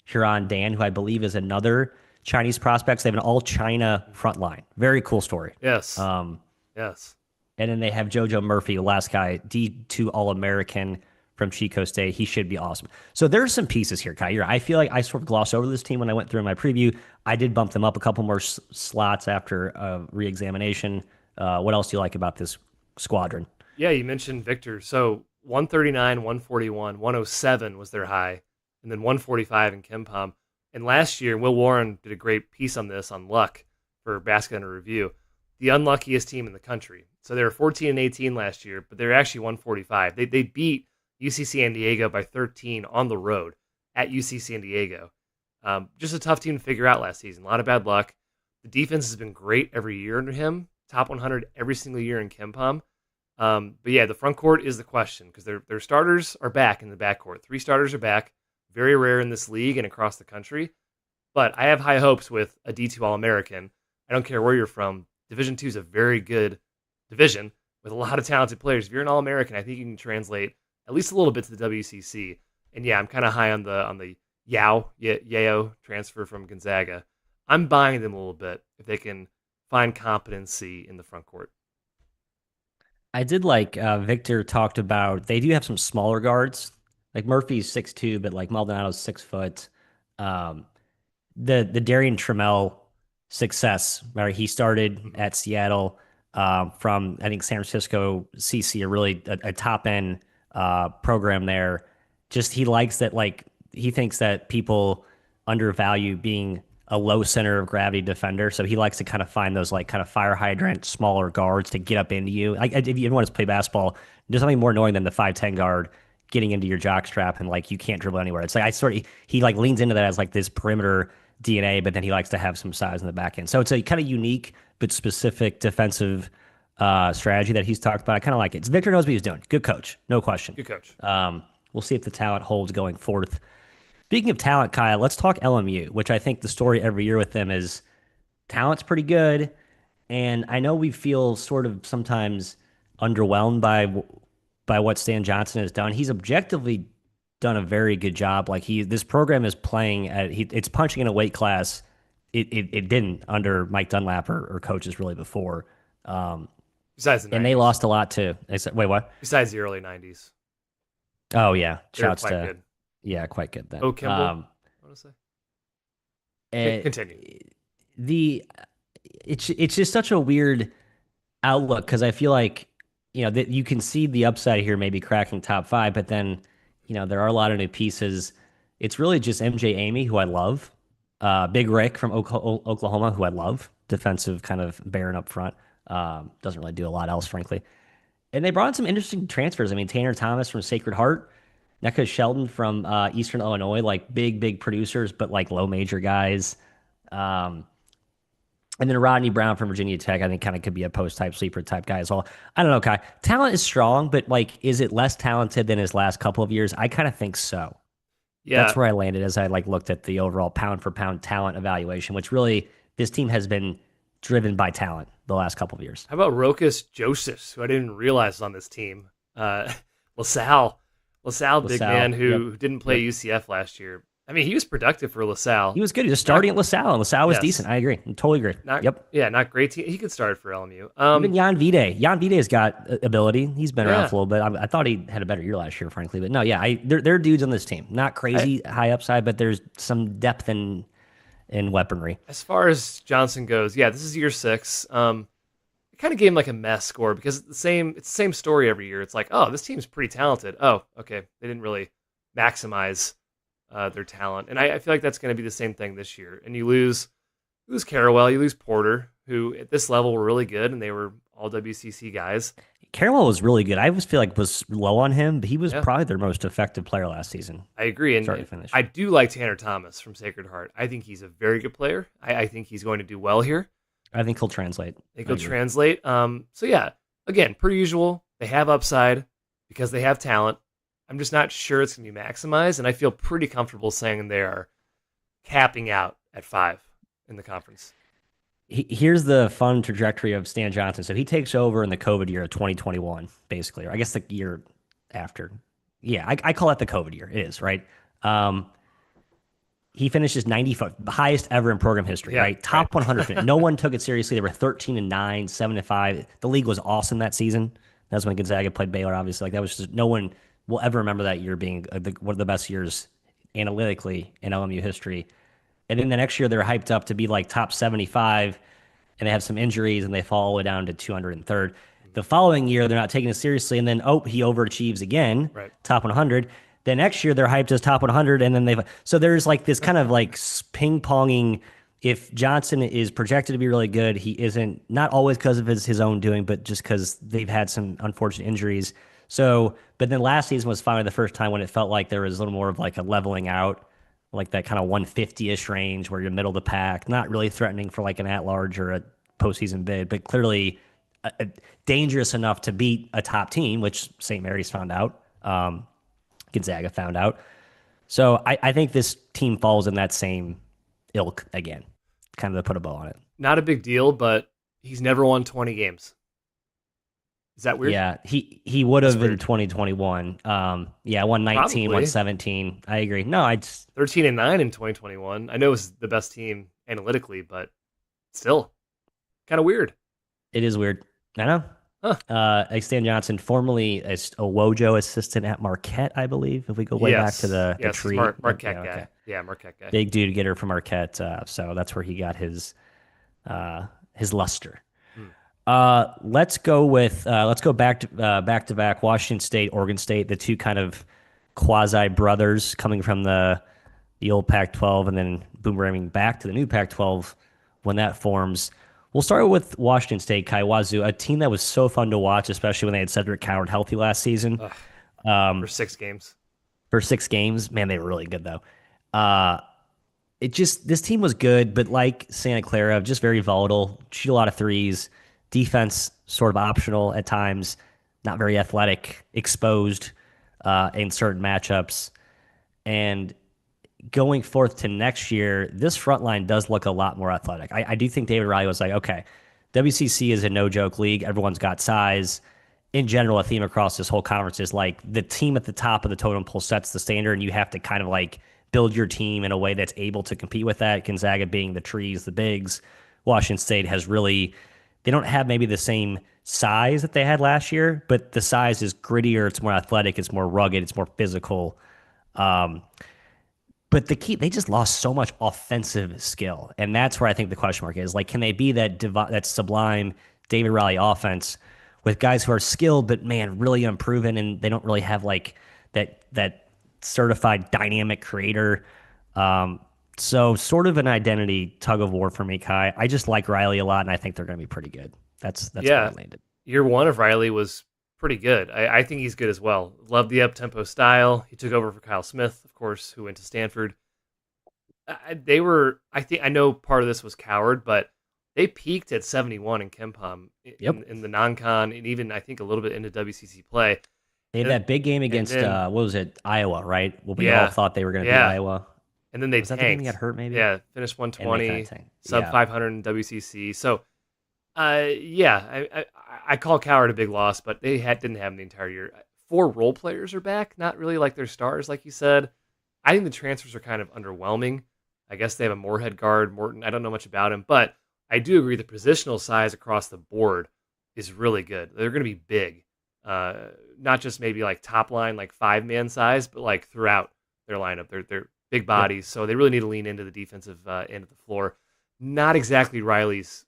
Huron Dan, who I believe is another Chinese prospect. So they have an all-China front line. Very cool story. Yes. Um, Yes. and then they have JoJo Murphy, the last guy, D2 All-American from Chico State. He should be awesome. So there's some pieces here, Kai. I feel like I sort of glossed over this team when I went through my preview. I did bump them up a couple more slots after re-examination. What else do you like about this squadron? Yeah, you mentioned Victor. So 139, 141, 107 was their high, and then 145 in KenPom. And last year, Will Warren did a great piece on this on Luck for Basket Under Review. the unluckiest team in the country. So they were 14-18 last year, but they're actually 145. They beat UC San Diego by 13 on the road at UC San Diego. Just a tough team to figure out last season. A lot of bad luck. The defense has been great every year under him. Top 100 every single year in KenPom. But yeah, the front court is the question because their starters are back in the backcourt. 3 starters are back. Very rare in this league and across the country. But I have high hopes with a D2 All-American. I don't care where you're from. Division II is a very good division with a lot of talented players. If you're an All-American, I think you can translate at least a little bit to the WCC. And yeah, I'm kind of high on the Yao transfer from Gonzaga. I'm buying them a little bit if they can find competency in the front court. I did like Victor talked about they do have some smaller guards. Like Murphy's 6'2", but like Maldonado's 6 foot. Um, the Darian Trammell success, right? He started at Seattle from I think San Francisco CC, a top end program there. Just he likes that like he thinks that people undervalue being a low center of gravity defender, so he likes to kind of find those like kind of fire hydrant smaller guards to get up into you. Like if you want to play basketball, there's something more annoying than the 5'10" guard getting into your jock strap and like you can't dribble anywhere. It's like he like leans into that as like this perimeter DNA, but then he likes to have some size in the back end. So it's a kind of unique but specific defensive strategy that he's talked about. I kind of like it. Victor knows what he's doing. Good coach, no question. Good coach. We'll see if the talent holds going forth. Speaking of talent, Kyle, let's talk LMU, which I think the story every year with them is talent's pretty good. And I know we feel sort of sometimes underwhelmed by what Stan Johnson has done. He's objectively done a very good job. Like this program is playing it's punching in a weight class it didn't under Mike Dunlap or coaches really before. Besides the 90s. And they lost a lot too. Wait, what? Besides the early 90s. Oh yeah, They're shouts quite to good. yeah, quite good then. Oh, Kimball. I want to say. Continue. It's just such a weird outlook because I feel like that you can see the upside here, maybe cracking top 5, but then there are a lot of new pieces. It's really just MJ Amy, who I love, Big Rick from Oklahoma, who I love, defensive kind of baron up front. Doesn't really do a lot else, frankly. And they brought in some interesting transfers. I mean, Tanner Thomas from Sacred Heart, Neka Sheldon from Eastern Illinois, like big producers, but like low major guys. And then Rodney Brown from Virginia Tech, I think kind of could be a post-type sleeper type guy as well. I don't know, Kai. Talent is strong, but like, is it less talented than his last couple of years? I kind of think so. Yeah. That's where I landed as I like looked at the overall pound for pound talent evaluation, which really this team has been driven by talent the last couple of years. How about Rokas Josephs, who I didn't realize was on this team? LaSalle, big man who didn't play UCF last year. I mean, he was productive for LaSalle. He was good. He was starting at LaSalle, and LaSalle was decent. I agree. I totally agree. Not great team. He could start for LMU. Even Jan Vide. Jan Vide's got ability. He's been around for a little bit. I thought he had a better year last year, frankly. But no, there are dudes on this team. Not crazy high upside, but there's some depth in weaponry. As far as Johnson goes, this is year 6. It kind of gave him like a mess score because it's the same story every year. It's like, oh, this team's pretty talented. Oh, okay. They didn't really maximize their talent. And I feel like that's going to be the same thing this year. And you lose Carawell, you lose Porter, who at this level were really good, and they were all WCC guys. Carawell was really good. I always feel like was low on him, but he was probably their most effective player last season. I agree. And start to finish. I do like Tanner Thomas from Sacred Heart. I think he's a very good player. I think he's going to do well here. I think he'll translate. So yeah, again, per usual, they have upside because they have talent. I'm just not sure it's going to be maximized, and I feel pretty comfortable saying they are capping out at 5 in the conference. Here's the fun trajectory of Stan Johnson. So he takes over in the COVID year of 2021, basically, or I guess the year after. Yeah, I call it the COVID year. It is, right? He finishes 95, the highest ever in program history, right? Top 100. No one took it seriously. They were 13-9, 7-5. The league was awesome that season. That's when Gonzaga played Baylor, obviously. Like that was just no one will ever remember that year being one of the best years analytically in LMU history. And then the next year they're hyped up to be like top 75, and they have some injuries and they fall all the way down to 203rd. The following year they're not taking it seriously, and then he overachieves again, top 100. Then next year they're hyped as top 100, and then so there's like this kind of like ping-ponging if Johnson is projected to be really good, he isn't, not always because of his own doing, but just because they've had some unfortunate injuries. So, but then last season was finally the first time when it felt like there was a little more of like a leveling out, like that kind of 150-ish range where you're middle of the pack, not really threatening for like an at-large or a postseason bid, but clearly dangerous enough to beat a top team, which St. Mary's found out. Gonzaga found out. So I think this team falls in that same ilk again, kind of to put a bow on it. Not a big deal, but he's never won 20 games. Is that weird? Yeah, he would That's have in weird. 2021. Yeah, won 19, won Probably 17. I agree. No, I just 13-9 in 2021. I know it was the best team analytically, but still kind of weird. it is weird. I know. Huh. Stan Johnson, formerly as a Wojo assistant at Marquette, I believe. If we go way back to Yes. the Yes, he's tree, Marquette yeah, okay, guy. Yeah, Marquette guy. big dude getter from Marquette. So that's where he got his luster. Hmm. Let's go back to back Washington State, Oregon State, the two kind of quasi brothers coming from the old Pac-12 and then boomeranging back to the new Pac-12 when that forms. We'll start with Washington State, Kai Wazoo, a team that was so fun to watch, especially when they had Cedric Coward healthy last season. Ugh, for Um, 6 games. for 6 games, man, they were really good though. Uh, it just this team was good, but like Santa Clara, just very volatile, shoot a lot of threes, defense sort of optional at times, not very athletic, exposed in certain matchups. And going forth to next year, this front line does look a lot more athletic. I do think David Riley was like, okay, WCC is a no joke league. Everyone's got size. In general, a theme across this whole conference is like the team at the top of the totem pole sets the standard, and you have to kind of like build your team in a way that's able to compete with that. Gonzaga being the trees, the bigs. Washington State has really, they don't have maybe the same size that they had last year, but the size is grittier, it's more athletic, it's more rugged, it's more physical. Um, but the key, they just lost so much offensive skill, and that's where I think the question mark is. Like, can they be that sublime David Riley offense with guys who are skilled, but man, really unproven, and they don't really have like that certified dynamic creator. So sort of an identity tug of war for me, Kai. I just like Riley a lot, and I think they're going to be pretty good. That's where I Yeah, landed. year one of Riley was pretty good. I think he's good as well. Love the up tempo style. He took over for Kyle Smith, of course, who went to Stanford. They were. I think I know part of this was Coward, but they peaked at 71 in Kempom Yep, in the non-con and even I think a little bit into WCC play. they had And that big game and against then what was it, Iowa, right? Well, we all yeah, thought they were going to beat yeah, Iowa. and then they Was that the game he got tanked. hurt? Maybe, Yeah, finished and they kind of 120, tanked. sub Yeah, 500 in WCC. So yeah, I call Coward a big loss, but didn't have him the entire year. 4 role players are back, not really like their stars, like you said. I think the transfers are kind of underwhelming. I guess they have a Moorhead guard, Morton. I don't know much about him, but I do agree the positional size across the board is really good. They're going to be big, not just maybe like top line, like 5-man size, but like throughout their lineup. They're big yep. bodies, so they really need to lean into the defensive end of the floor. Not exactly Riley's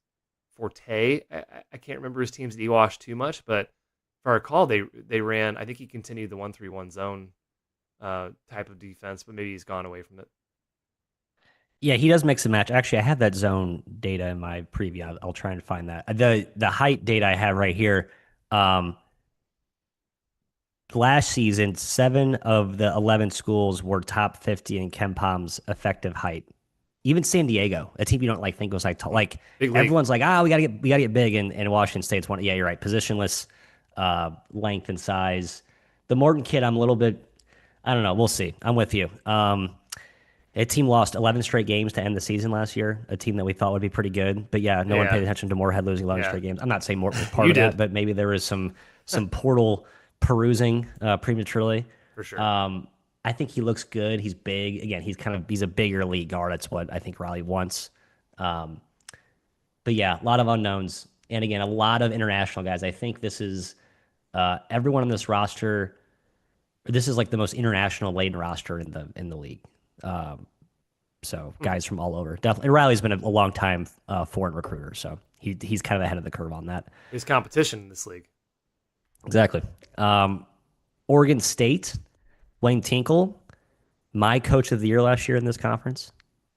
forte. I can't remember his teams that he washed too much, but if I recall, they ran. I think he continued the 1-3-1 zone type of defense, but maybe he's gone away from it. Yeah, he does mix and match. Actually, I have that zone data in my preview. I'll try and find that. The height data I have right here. Um, Last season, 7 of the 11 schools were top 50 in Ken Palm's effective height. Even San Diego, a team you don't like think was like tall. Like Big league everyone's like, we gotta get big, and Washington State's one. Yeah, you're right. Positionless, length and size. The Morton kid, I'm a little bit. I don't know. We'll see. I'm with you. A team lost 11 straight games to end the season last year. A team that we thought would be pretty good, but yeah, no one paid Yeah, attention to Moorhead losing 11 yeah, straight games. I'm not saying Morton was part you of that, did but maybe there was some portal perusing prematurely. for sure. Um, I think he looks good. He's big. Again, he's a bigger league guard. That's what I think Riley wants. Um, but yeah, a lot of unknowns, and again, a lot of international guys. I think this is everyone on this roster. This is like the most international laden roster in the league. Um, so Hmm. guys from all over. Definitely, and Riley's been a long time foreign recruiter, so he's kind of ahead of the curve on that. His competition in this league. Exactly. Oregon State, Wayne Tinkle, my coach of the year last year in this conference.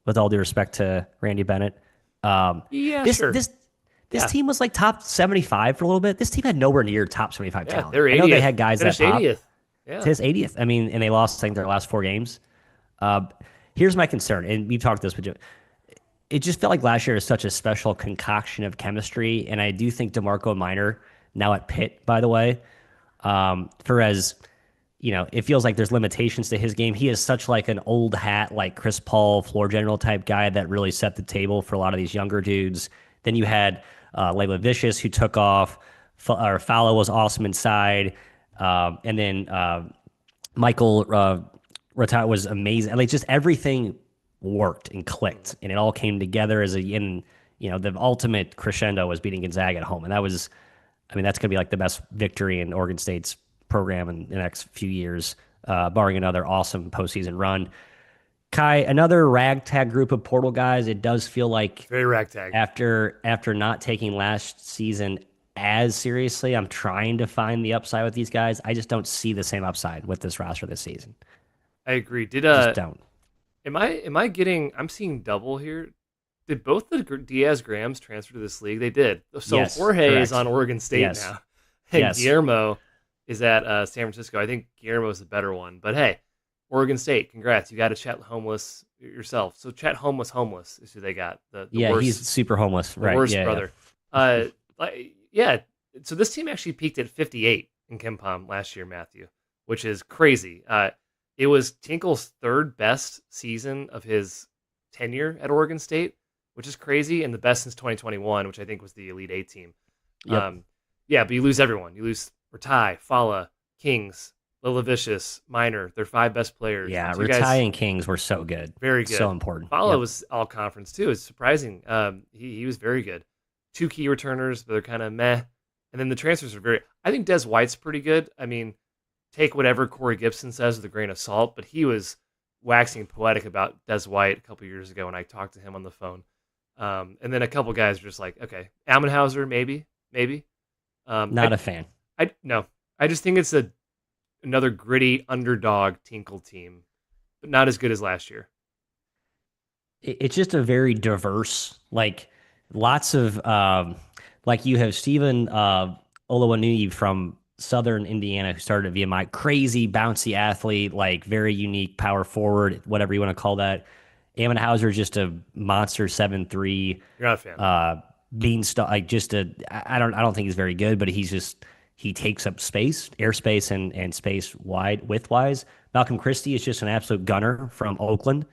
with all due respect to Randy Bennett. Um, Yeah, this sure. this this Yeah, team was like top 75 for a little bit. This team had nowhere near top 75 yeah. talent. They're I know they 80th. had guys that Finished pop 80th. to Yeah. his 80th. I mean, and they lost, I think, their last 4 games. Uh, Here's my concern, and we talked this, but it just felt like last year was such a special concoction of chemistry. And I do think DeMarco Minor, now at Pitt, by the way, for as it feels like there's limitations to his game. He is such like an old hat, like Chris Paul, floor general type guy that really set the table for a lot of these younger dudes. Then you had Layla Vicious, who took off. Fowler was awesome inside, and then Michael Rata was amazing. Like just everything worked and clicked, and it all came together as the ultimate crescendo was beating Gonzaga at home, and that was, I mean, that's going to be like the best victory in Oregon State's program in the next few years, barring another awesome postseason run. Kai, another ragtag group of portal guys. It does feel like Very ragtag. after not taking last season as seriously, I'm trying to find the upside with these guys. I just don't see the same upside with this roster this season. I agree. Did Just don't. am I getting? I'm seeing double here. Did both the Diaz Grahams transfer to this league? They did. So Yes, Jorge is correct. on Oregon State Yes, now, and yes. Guillermo is at San Francisco. I think Guillermo is the better one. But hey, Oregon State, congrats! You got a Chet Homeless yourself. So Chet Homeless is who they got. The Yeah, he's worst super homeless. the Right. worst Yeah, yeah. brother. Yeah. So this team actually peaked at 58 in KenPom last year, Matthew, which is crazy. It was Tinkle's third best season of his tenure at Oregon State, which is crazy, and the best since 2021, which I think was the Elite Eight team. Yep. Yeah, but you lose everyone. You lose Ratai, Fala, Kings, Lilavicious, Minor. They're five best players. Yeah, Two guys Ratai and Kings were so good. very good. So important. Fala Yep. was all conference too. It's surprising. He was very good. Two key returners, but they're kind of meh. And then the transfers are very. I think Des White's pretty good. I mean, take whatever Corey Gibson says with a grain of salt, but he was waxing poetic about Des White a couple years ago when I talked to him on the phone. And then a couple guys were just like, okay, Ammenhauser, maybe. Not a fan. I no, I just think it's another gritty underdog Tinkle team, but not as good as last year. It's just a very diverse, like lots of like you have Stephen Olawaniyi from Southern Indiana who started at VMI, crazy bouncy athlete, like very unique power forward, whatever you want to call that. Ammenhauser is just a monster 7'3", You're not a fan. beanstalk, like just a I don't think he's very good, but he takes up space, airspace and space wide widthwise. Malcolm Christie is just an absolute gunner from Oakland.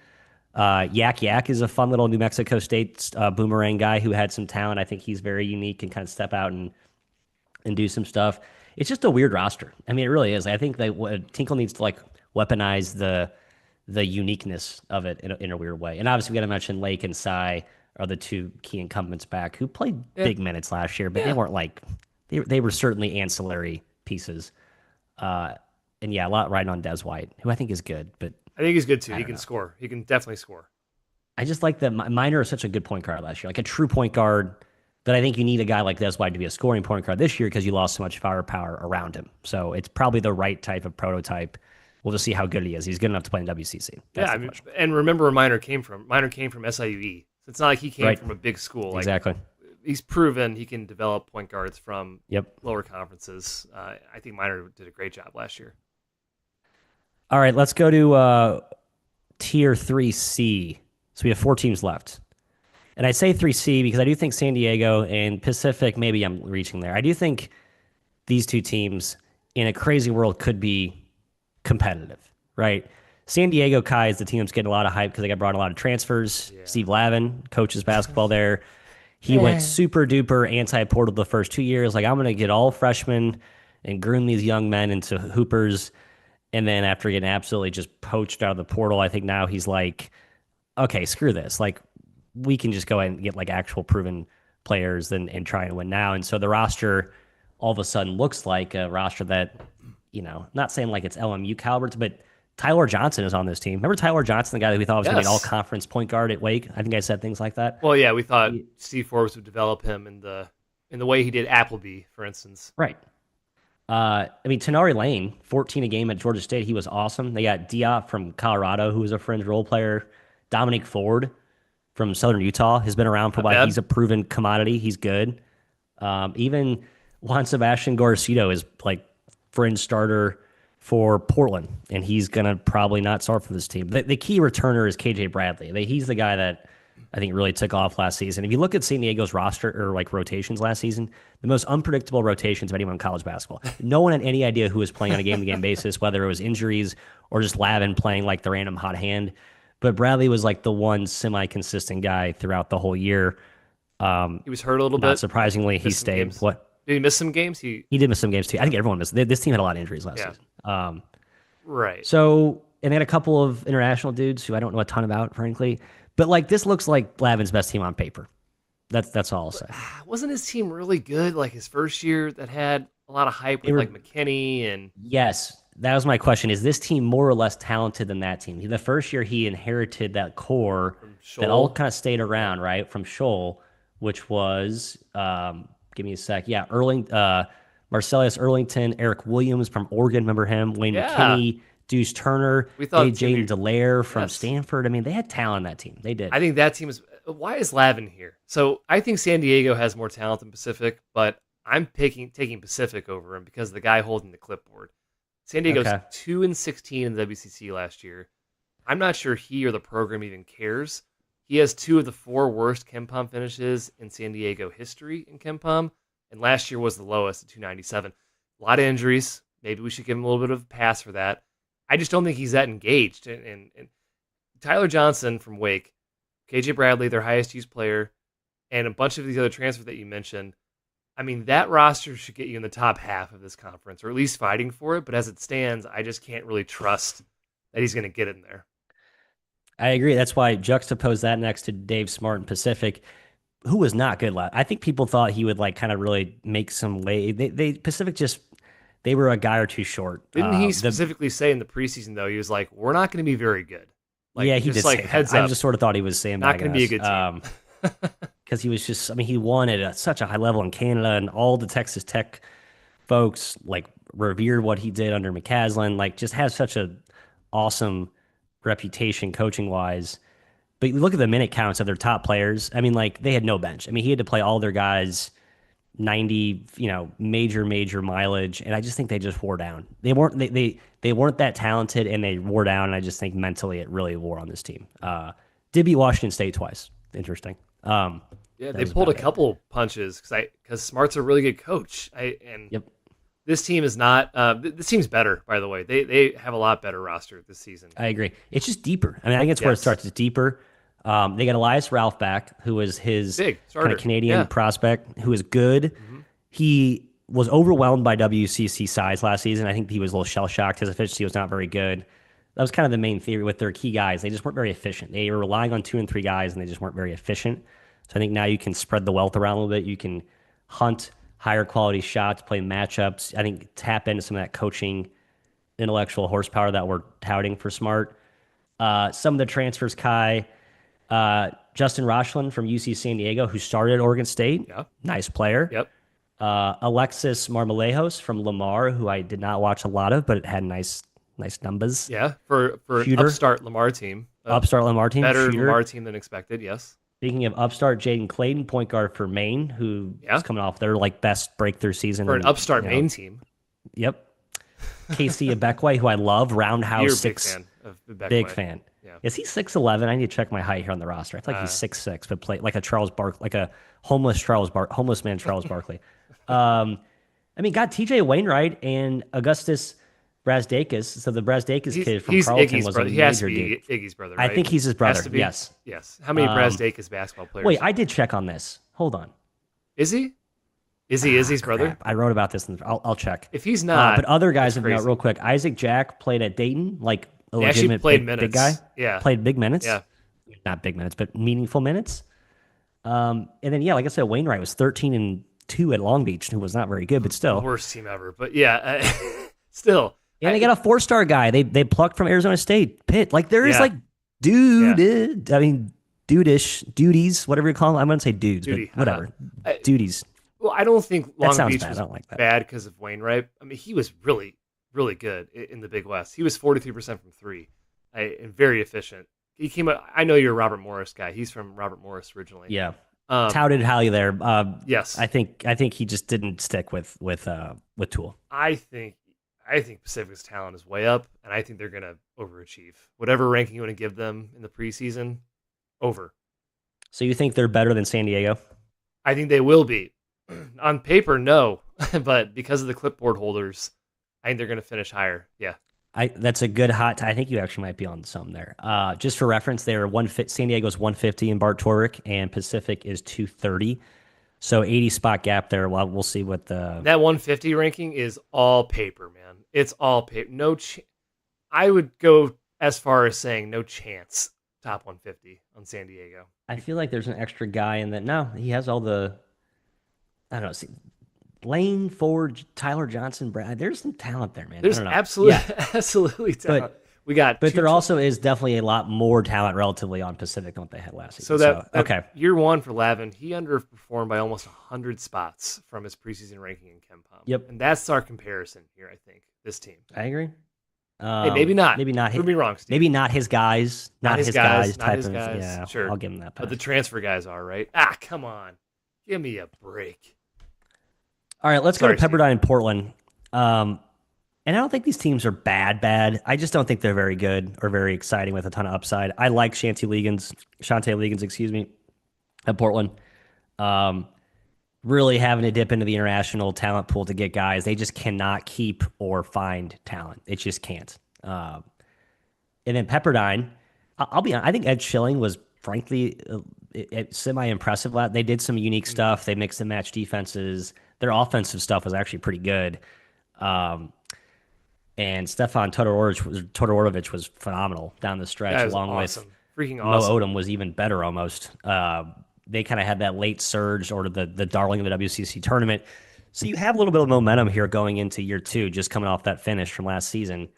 Yak Yak is a fun little New Mexico State boomerang guy who had some talent. I think he's very unique and kind of step out and do some stuff. It's just a weird roster. I mean, it really is. I think that Tinkle needs to like weaponize the uniqueness of it in a weird way. And obviously, we got to mention Lake and Cy are the two key incumbents back who played big minutes last year, but they weren't like they were certainly ancillary pieces. And yeah, a lot riding on Des White, who I think is good, but I think he's good too. I He don't can know. score. He can definitely score. I just like that Minor is such a good point guard last year, like a true point guard. But I think you need a guy like Des White to be a scoring point guard this year because you lost so much firepower around him. So it's probably the right type of prototype. We'll just see how good he is. He's good enough to play in WCC. That's Yeah, the I mean, question. and remember where Minor came from. Minor came from SIUE. So it's not like he came Right. from a big school. Like Exactly. he's proven he can develop point guards from Yep. lower conferences. I think Minor did a great job last year. All right, let's go to tier 3C. So we have 4 teams left. And I say 3C because I do think San Diego and Pacific, maybe I'm reaching there. I do think these two teams in a crazy world could be competitive, right? San Diego Kai is the team that's getting a lot of hype because they got brought a lot of transfers. Yeah. Steve Lavin coaches basketball there. He went super duper anti-portal the first 2 years. Like, I'm going to get all freshmen and groom these young men into hoopers. And then after getting absolutely just poached out of the portal, I think now he's like, okay, screw this. Like, we can just go ahead and get like actual proven players and try and win now. And so the roster all of a sudden looks like a roster that, not saying like it's LMU caliber, but Tyler Johnson is on this team. Remember Tyler Johnson, the guy that we thought was going to be an Yes. all-conference point guard at Wake? I think I said things like that. Well, yeah, we thought Steve Forbes would develop him in the way he did Appleby, for instance. Right. I mean, Tenari Lane, 14 a game at Georgia State. He was awesome. They got Diop from Colorado, who was a fringe role player. Dominic Ford, from Southern Utah has been around for a Not while. bad. He's a proven commodity. He's good. Even Juan Sebastian Garcido is like fringe starter for Portland, and he's gonna probably not start for this team. The key returner is KJ Bradley. He's the guy that I think really took off last season. If you look at San Diego's roster or like rotations last season, the most unpredictable rotations of anyone in college basketball. No one had any idea who was playing on a game-to-game basis, whether it was injuries or just Lavin playing like the random hot hand. But Bradley was like the one semi-consistent guy throughout the whole year. He was hurt a little Not bit. surprisingly, he Missed some stayed. games. What? Did he miss some games? He did miss some games too. I think everyone missed. This team had a lot of injuries last Yeah. season. Right. So, and they had a couple of international dudes who I don't know a ton about, frankly. But like this looks like Lavin's best team on paper. That's all I'll say. Wasn't his team really good? Like his first year that had a lot of hype with like McKinney and Yes, that was my question. Is this team more or less talented than that team? The first year he inherited that core that all Scholl. kind of stayed around, right? From Scholl, which was give me a sec. Yeah, Marcellus Erlington, Eric Williams from Oregon, remember him? Wayne Yeah. McKinney, Deuce Turner, We they thought had Jaden Delaire from Yes. Stanford. I mean, they had talent in that team. They did. I think that team is. Why is Lavin here? So I think San Diego has more talent than Pacific, but I'm taking Pacific over him because of the guy holding the clipboard. San Diego's Okay. 2-16 in the WCC last year. I'm not sure he or the program even cares. He has two of the four worst KenPom finishes in San Diego history in KenPom, and last year was the lowest at 297. A lot of injuries. Maybe we should give him a little bit of a pass for that. I just don't think he's that engaged. And Tyler Johnson from Wake, KJ Bradley, their highest used player, and a bunch of these other transfers that you mentioned. I mean, that roster should get you in the top half of this conference, or at least fighting for it. But as it stands, I just can't really trust that he's going to get in there. I agree. That's why I juxtapose that next to Dave Smart and Pacific, who was not good last. I think people thought he would like kind of really make some way. They Pacific just they were a guy or two short. Didn't he specifically say in the preseason though? He was like, "We're not going to be very good." Like, yeah, he just did like say heads that. up. I just sort of thought he was saying Not that. going to be a good team. Because he was just. I mean, he won at such a high level in Canada, and all the Texas Tech folks like revered what he did under McCaslin. Like, just has such a awesome reputation coaching wise. But you look at the minute counts of their top players. I mean, like they had no bench. I mean, he had to play all their guys 90, major mileage, and I just think they just wore down. They weren't that talented, and they wore down. And I just think mentally it really wore on this team. Did beat Washington State twice. Interesting. Yeah, they pulled a couple punches because Smart's a really good coach. Yep. This team is not. This team's better, by the way. They have a lot better roster this season. I agree. It's just deeper. I mean, I think it's where it starts. It's deeper. They got Elias Ralph back, who was his kind of Canadian prospect, who is good. Mm-hmm. He was overwhelmed by WCC size last season. I think he was a little shell-shocked. His efficiency was not very good. That was kind of the main theory with their key guys. They just weren't very efficient. They were relying on 2 and 3 guys, and they just weren't very efficient. So I think now you can spread the wealth around a little bit. You can hunt higher quality shots, play matchups. I think tap into some of that coaching intellectual horsepower that we're touting for Smart. Some of the transfers, Kai, Justin Rochlin from UC San Diego, who started at Oregon State. Yeah. Nice player. Yep. Alexis Marmolejos from Lamar, who I did not watch a lot of, but it had nice numbers. Yeah, for an upstart Lamar team. Upstart Lamar team. Better Lamar team than expected, yes. Speaking of upstart, Jaden Clayton, point guard for Maine, who is coming off their best breakthrough season. For an upstart Maine team. Yep. Casey Abekwe, who I love, roundhouse You're 6. Big fan of Abekwe. Big fan. Yeah. Is he 6'11"? I need to check my height here on the roster. I feel like he's 6'6", but play like a homeless man Charles Barkley. I mean, got TJ Wainwright and Augustus Brazdakis. So the Brazdakis kid from Carleton Iggy's was brother. a He has to major be dude. Iggy's brother, right? I think he's his brother. Yes. Yes. How many Brazdakis basketball players? Wait, I did check on this. Hold on. Is he? Is he Izzy's brother? Crap. I wrote about this. I'll check. If he's not, but other guys have crazy. note real quick. Isaac Jack played at Dayton, like a He actually legitimate played big minutes. guy. Yeah, played big minutes. Yeah, not big minutes, but meaningful minutes. And then like I said, Wainwright was 13-2 at Long Beach, who was not very good, but still worst team ever. But yeah, still. And they got a 4-star guy. They plucked from Arizona State, Pitt. Like there is duties, whatever you call them. I'm gonna say dudes, but whatever, duties. Well, I don't think Long Beach was bad because of Wainwright. I mean, he was really, really good in the Big West. He was 43% from 3, and very efficient. he came up. I know you're a Robert Morris guy. He's from Robert Morris originally. Yeah, Um, touted highly there. yes, I think he just didn't stick with Tool. I think Pacific's talent is way up, and I think they're gonna overachieve. Whatever ranking you want to give them in the preseason, over. So you think they're better than San Diego? I think they will be. On paper, no, but because of the clipboard holders, I think they're gonna finish higher. Yeah. That's a good I think you actually might be on some there. Just for reference, they're San Diego's 150 in Bart Torvik, and Pacific is 230. So 80 spot gap there. Well, we'll see what the That 150 ranking is all paper, man. It's all paper. I would go as far as saying no chance top 150 on San Diego. I feel like there's an extra guy in that. No, he has all the. I don't know. See, Lane Ford, Tyler Johnson, Brad. There's some talent there, man. I There's don't know. absolutely, Yeah, absolutely talent. We got, but there also is definitely a lot more talent relatively on Pacific than what they had last season. that okay, year one for Lavin, he underperformed by almost 100 spots from his preseason ranking in KenPom. Yep, and that's our comparison here. I think this team. I agree. Hey, maybe not. Maybe not. Prove me wrong, Steve. Maybe not his guys. Not his guys. Not Type his of. guys. Yeah, Sure. I'll give him that. Pass. But the transfer guys are, right? Ah, come on. Give me a break. All right, let's go to Steve. Pepperdine and Portland. And I don't think these teams are bad. I just don't think they're very good or very exciting with a ton of upside. I like Shantae Legans, excuse me, at Portland. Really having to dip into the international talent pool to get guys. They just cannot keep or find talent. It just can't. And then Pepperdine, I'll be honest, I think Ed Schilling was frankly semi-impressive. They did some unique stuff. They mixed and matched defenses. Their offensive stuff was actually pretty good. And Stefan Todorovic was phenomenal down the stretch, along awesome. with Freaking awesome. Mo Odom was even better almost. They kind of had that late surge or the darling of the WCC tournament. So you have a little bit of momentum here going into year two, just coming off that finish from last season.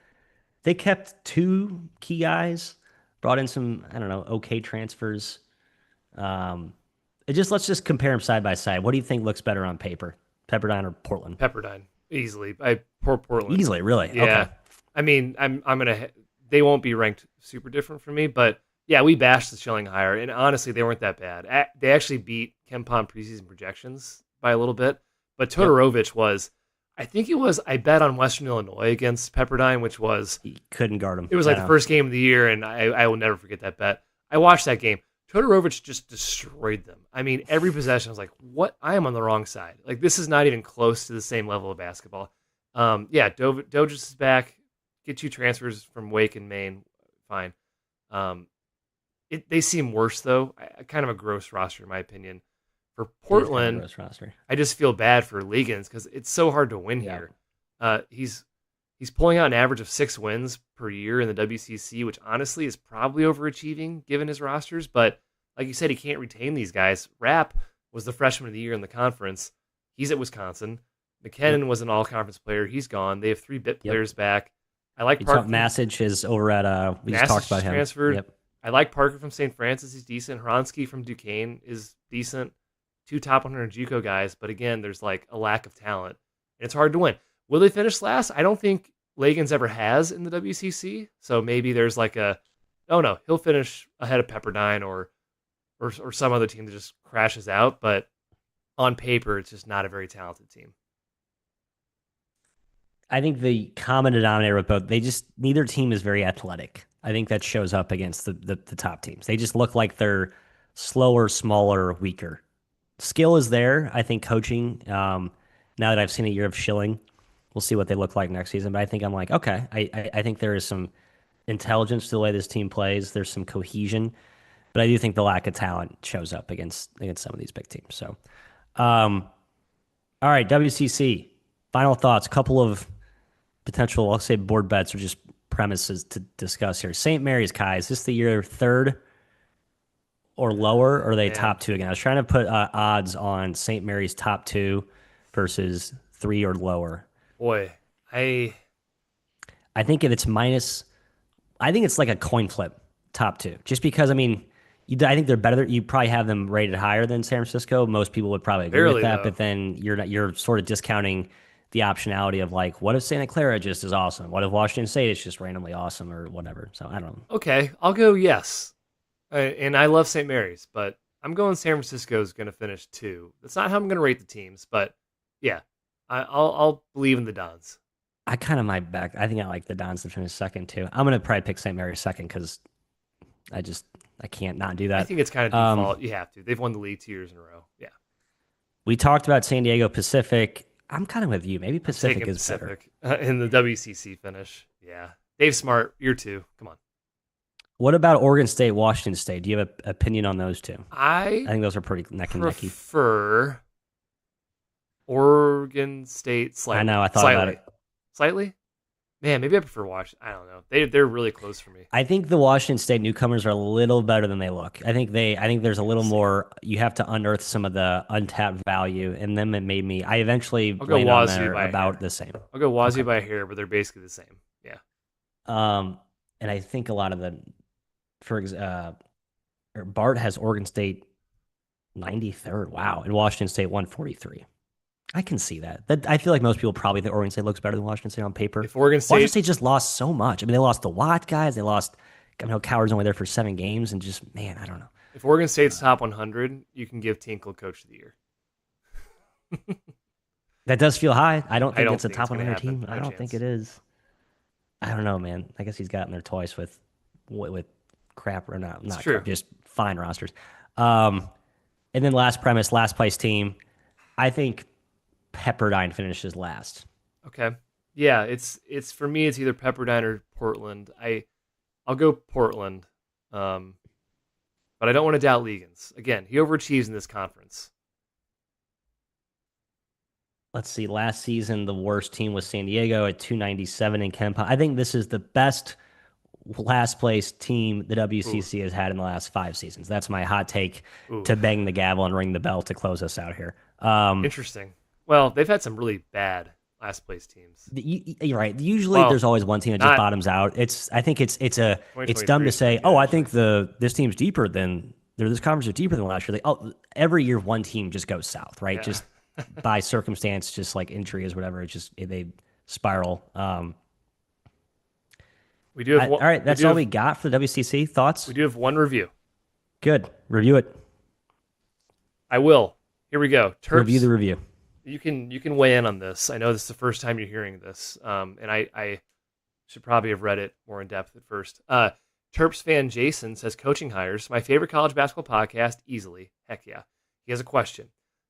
They kept two key guys, brought in some, I don't know, okay transfers. Let's just compare them side by side. What do you think looks better on paper, Pepperdine or Portland? Pepperdine, easily. Poor Portland. Easily, really? Yeah. Okay. I mean, I'm gonna. They won't be ranked super different for me, but yeah, we bashed the Schilling higher, and honestly, they weren't that bad. They actually beat KenPom preseason projections by a little bit, but Todorovic was. I think it was. I bet on Western Illinois against Pepperdine, which was he couldn't guard him. It was like the first game of the year, and I will never forget that bet. I watched that game. Todorovic just destroyed them. I mean, every possession, I was like, what? I am on the wrong side. Like, this is not even close to the same level of basketball. Dojic is back. Get you transfers from Wake and Maine. Fine. They seem worse, though. Kind of a gross roster, in my opinion. For Portland, gross roster. I just feel bad for Legans because it's so hard to win here. He's pulling out an average of 6 wins per year in the WCC, which honestly is probably overachieving given his rosters. But like you said, he can't retain these guys. Rapp was the freshman of the year in the conference. He's at Wisconsin. McKinnon was an all-conference player. He's gone. They have 3 bit players back. I like Parker. Massage is over at. We just talked about him. Transferred. Yep. I like Parker from St. Francis. He's decent. Hronsky from Duquesne is decent. 2 top 100 JUCO guys, but again, there's like a lack of talent, and it's hard to win. Will they finish last? I don't think Legans ever has in the WCC, so maybe there's like he'll finish ahead of Pepperdine or some other team that just crashes out, but on paper, it's just not a very talented team. I think the common denominator with both, neither team is very athletic. I think that shows up against the top teams. They just look like they're slower, smaller, weaker. Skill is there. I think coaching, now that I've seen a year of Schilling, we'll see what they look like next season. But I think I'm like, okay, I think there is some intelligence to the way this team plays. There's some cohesion. But I do think the lack of talent shows up against some of these big teams. So, all right, WCC. Final thoughts. Couple of potential, I'll say board bets or just premises to discuss here. St. Mary's, Kai, is this the year third or lower, or are they top 2 again? I was trying to put odds on St. Mary's top 2 versus 3 or lower. Boy, I think if it's minus, I think it's like a coin flip, top 2. Just because, I mean, I think they're better. You probably have them rated higher than San Francisco. Most people would probably agree with that, though. But then you're sort of discounting the optionality of like, what if Santa Clara just is awesome? What if Washington State is just randomly awesome or whatever? So I don't know. Okay, I'll go yes. And I love St. Mary's, but I'm going San Francisco is going to finish 2. That's not how I'm going to rate the teams, but yeah, I'll believe in the Dons. I kind of might back. I think I like the Dons to finish second too. I'm gonna probably pick St. Mary's second because I just I can't not do I that. think it's kind of Um, default. You have to. They've won the league 2 years in a row. Yeah, we talked about San Diego Pacific. I'm kind of with you. Maybe I'm Pacific taking is better. Pacific in the WCC finish. Yeah, Dave Smart, year 2. Come on. What about Oregon State, Washington State? Do you have an opinion on those two? I I think those are pretty neck and necky. prefer Oregon State I slightly. know. I thought about Slightly. it. Slightly? Man, maybe I prefer Washington. I don't know. They're really close for me. I think the Washington State newcomers are a little better than they look. I think there's a We'll little see. more. You have to unearth some of the untapped value, and then it made me. I eventually I'll go landed on Wazoo there by a about hair. the same. I'll go Wazoo Okay. by a hair, but they're basically the same. Yeah. Um, and I think a lot of the, Bart has Oregon State 93rd. Wow, and Washington State 143. I can see that. That I feel like most people probably think Oregon State looks better than Washington State on paper. If Oregon Washington State State just lost so much. I mean, they lost the Watt guys. They lost. I know Coward's only there for 7 games, and just man, I don't know. if Oregon State's top 100, you can give Tinkle Coach of the Year. That does feel high. I don't I think don't it's a think it's top going to 100 happen. team. I No don't think chance. it is. I don't know, man. I guess he's gotten there twice with crap or It's not true. crap, just fine rosters. Um, and then last premise, last place team. I think Pepperdine finishes last. Okay. Yeah, it's for me. It's either Pepperdine or Portland. I'll go Portland, um, but I don't want to doubt Legans. Again, he overachieves in this conference. Let's see. Last season, the worst team was San Diego at 297 in Kempa. I think this is the best last place team the Ooh, WCC has had in the last 5 seasons. That's my hot take ooh, to bang the gavel and ring the bell to close us out here. interesting. Well, they've had some really bad last place teams. You're right. Usually, Well, there's always one team that just not bottoms out. I think it's dumb 2023 to is pretty say, good oh, I think actually. this team's deeper than this conference is deeper than last year. Like, oh, every year one team just goes south, right? Yeah, Just by circumstance, just like injuries, whatever. They spiral. we do have one. All right, We that's do all have we got for the WCC. we Thoughts? do have one review. Good. Review it. I will. Here we go. Review the Terps, review. you can weigh in on this. I know this is the first time you're hearing this, and I should probably have read it more in depth at first. Terps fan Jason says coaching hires my favorite college basketball podcast easily. Heck yeah. He has a question.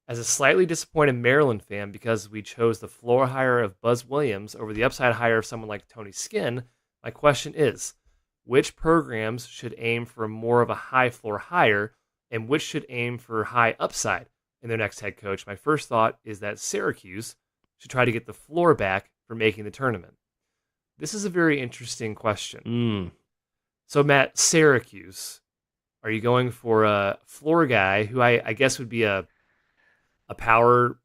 As a slightly disappointed Maryland fan because we chose the floor hire of Buzz Williams over the upside hire of someone like Tony Skinn, my question is, which programs should aim for more of a high floor hire and which should aim for high upside in their next head coach? My first thought is that Syracuse should try to get the floor back for making the tournament. This is a very interesting question. Mm. So, Matt, Syracuse, are you going for a floor guy who I guess would be a power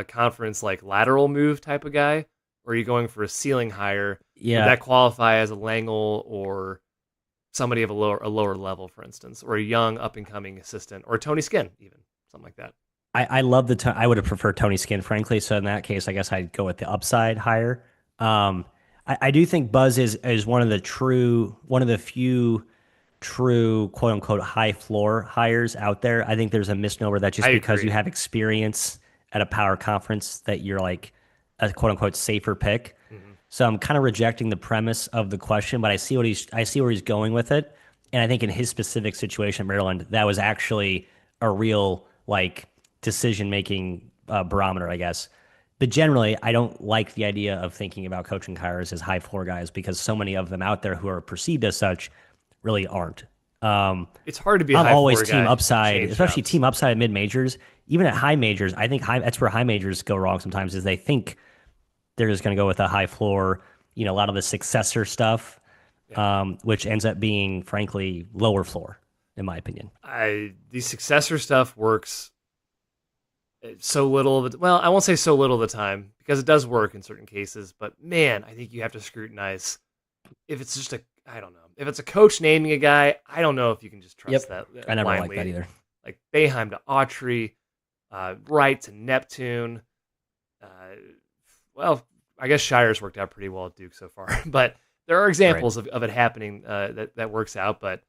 conference like lateral move type of guy? Or are you going for a ceiling hire? Would Yeah, that qualify as a Langle or somebody of a lower level, for instance, or a young up and coming assistant, or Tony Skinn, even something like that? I love I would have preferred Tony Skinn, frankly. So in that case, I guess I'd go with the upside higher. I do think Buzz is one of the few true quote unquote high floor hires out there. I think there's a misnomer that I just because you agree. have experience at a power conference that you're like a quote unquote safer pick. Hmm. So I'm kind of rejecting the premise of the question, but I see where he's going with it. And I think in his specific situation in Maryland, that was actually a real like decision making barometer, I guess. But generally, I don't like the idea of thinking about coaching hires as high floor guys because so many of them out there who are perceived as such really aren't. Um, It's hard to be a I'm high always floor team guy and upside, change especially jobs. team upside at mid majors. Even at high majors, I think that's where high majors go wrong sometimes. Is they think they're just going to go with a high floor, a lot of the successor stuff, Yeah. which ends up being, frankly, lower floor, in my opinion. The successor stuff works so little of it. Well, I won't say so little of the time because it does work in certain cases, but man, I think you have to scrutinize if it's just I don't know. If it's a coach naming a guy, I don't know if you can just trust Yep. that I never liked that blindly. either. Like Boeheim to Autry, Wright to Neptune. Uh, well, I guess Shire's worked out pretty well at Duke so far, but there are Right. examples of it happening that works out. But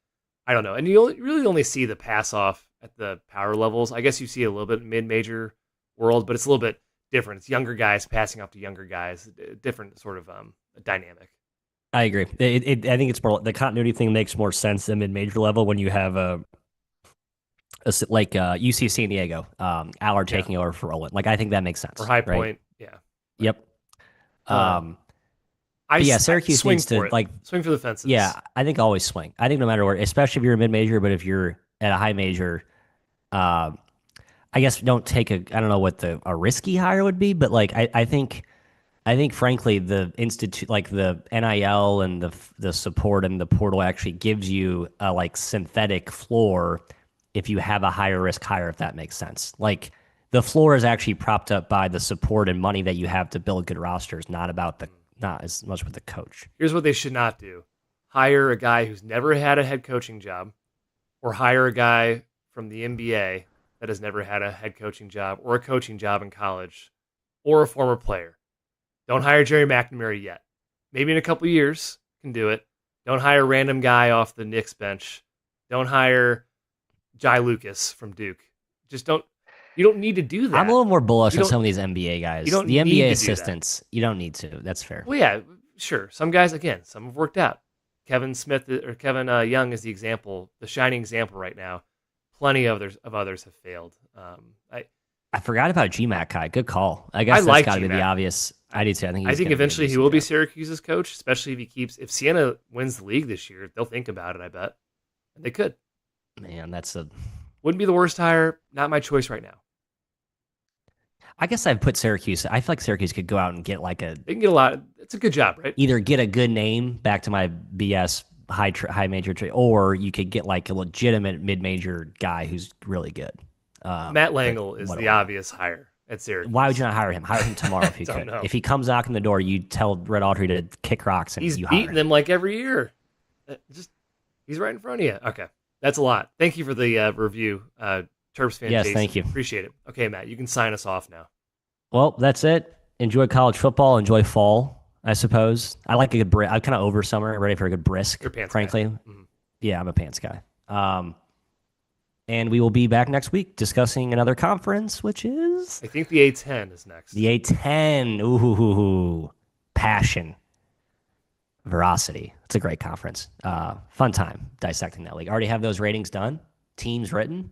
I don't know. And really only see the pass off at the power levels. I guess you see a little bit mid major world, but it's a little bit different. It's younger guys passing off to younger guys, different sort of dynamic. I agree. I think it's more the continuity thing makes more sense in mid major level when you have like UC San Diego, Allard Yeah. taking over for Roland. Like I think that makes Or sense, High right? Point. Yeah. Right. Yep. Um, But yeah, I Syracuse swing needs to for it. like Swing for the fences. yeah, I think always swing. I think no matter where, especially if you're a mid major, but if you're at a high major, uh, I guess don't take a I don't know what a risky hire would be, but like I think frankly the institute like the NIL and the support and the portal actually gives you a like synthetic floor if you have a higher risk hire, if that makes sense. Like the floor is actually propped up by the support and money that you have to build good rosters, not as much with the coach. Here's what they should not do: hire a guy who's never had a head coaching job, or hire a guy from the NBA that has never had a head coaching job or a coaching job in college, or a former player. Don't hire Jerry McNamara yet. Maybe in a couple years can do it. Don't hire a random guy off the Knicks bench. Don't hire Jai Lucas from Duke. Just don't. You don't need to do that. I'm a little more bullish You on don't- some of these NBA guys. you don't The need NBA to do that. assistants, you don't need to. That's fair. Well, yeah, sure. Some guys, again, some have worked out. Kevin Smith or Kevin Young is the example, the shining example right now. Plenty of others have failed. I forgot about GMAC guy. Good call. I guess that's like got to be the GMAC. obvious. I do too. I think I he's think gonna eventually do a he will be decent Syracuse's coach, especially if Siena wins the league this year. They'll think about it. I bet, and they could. job. Man, Wouldn't be the worst hire. Not my choice right now. I guess I've put Syracuse. I feel like Syracuse could go out and get like They can get a lot. It's a good job, right? either get a good name back to my BS high major trade, or you could get like a legitimate mid major guy who's really good. Matt Langle is what do the I know? obvious hire at Syracuse. Why would you not hire him? Hire him tomorrow if you Don't could. know. If he comes knocking the door, you tell Red Autry to kick rocks and He's you hire beating him. them like every year. He's right in front of you. Okay, that's a lot. Thank you for the review, Terps fan. Yes, Jason. thank you. Appreciate it. Okay, Matt, you can sign us off now. Well, that's it. Enjoy college football. Enjoy fall, I suppose. I like a good I'm kind of over summer, ready for a good brisk, You're a pants frankly. guy. Mhm. Yeah, I'm a pants guy. And we will be back next week discussing another conference, which is I think the A10 is next. the A10. Ooh, passion, veracity. It's a great conference. Fun time dissecting that league. Already have those ratings done, teams written.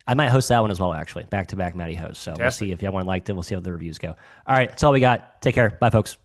I might host that one as well, actually. Back to back Matty host. So Fantastic. we'll see if everyone liked it. We'll see how the reviews go. All right, that's all we got. Take care. Bye, folks.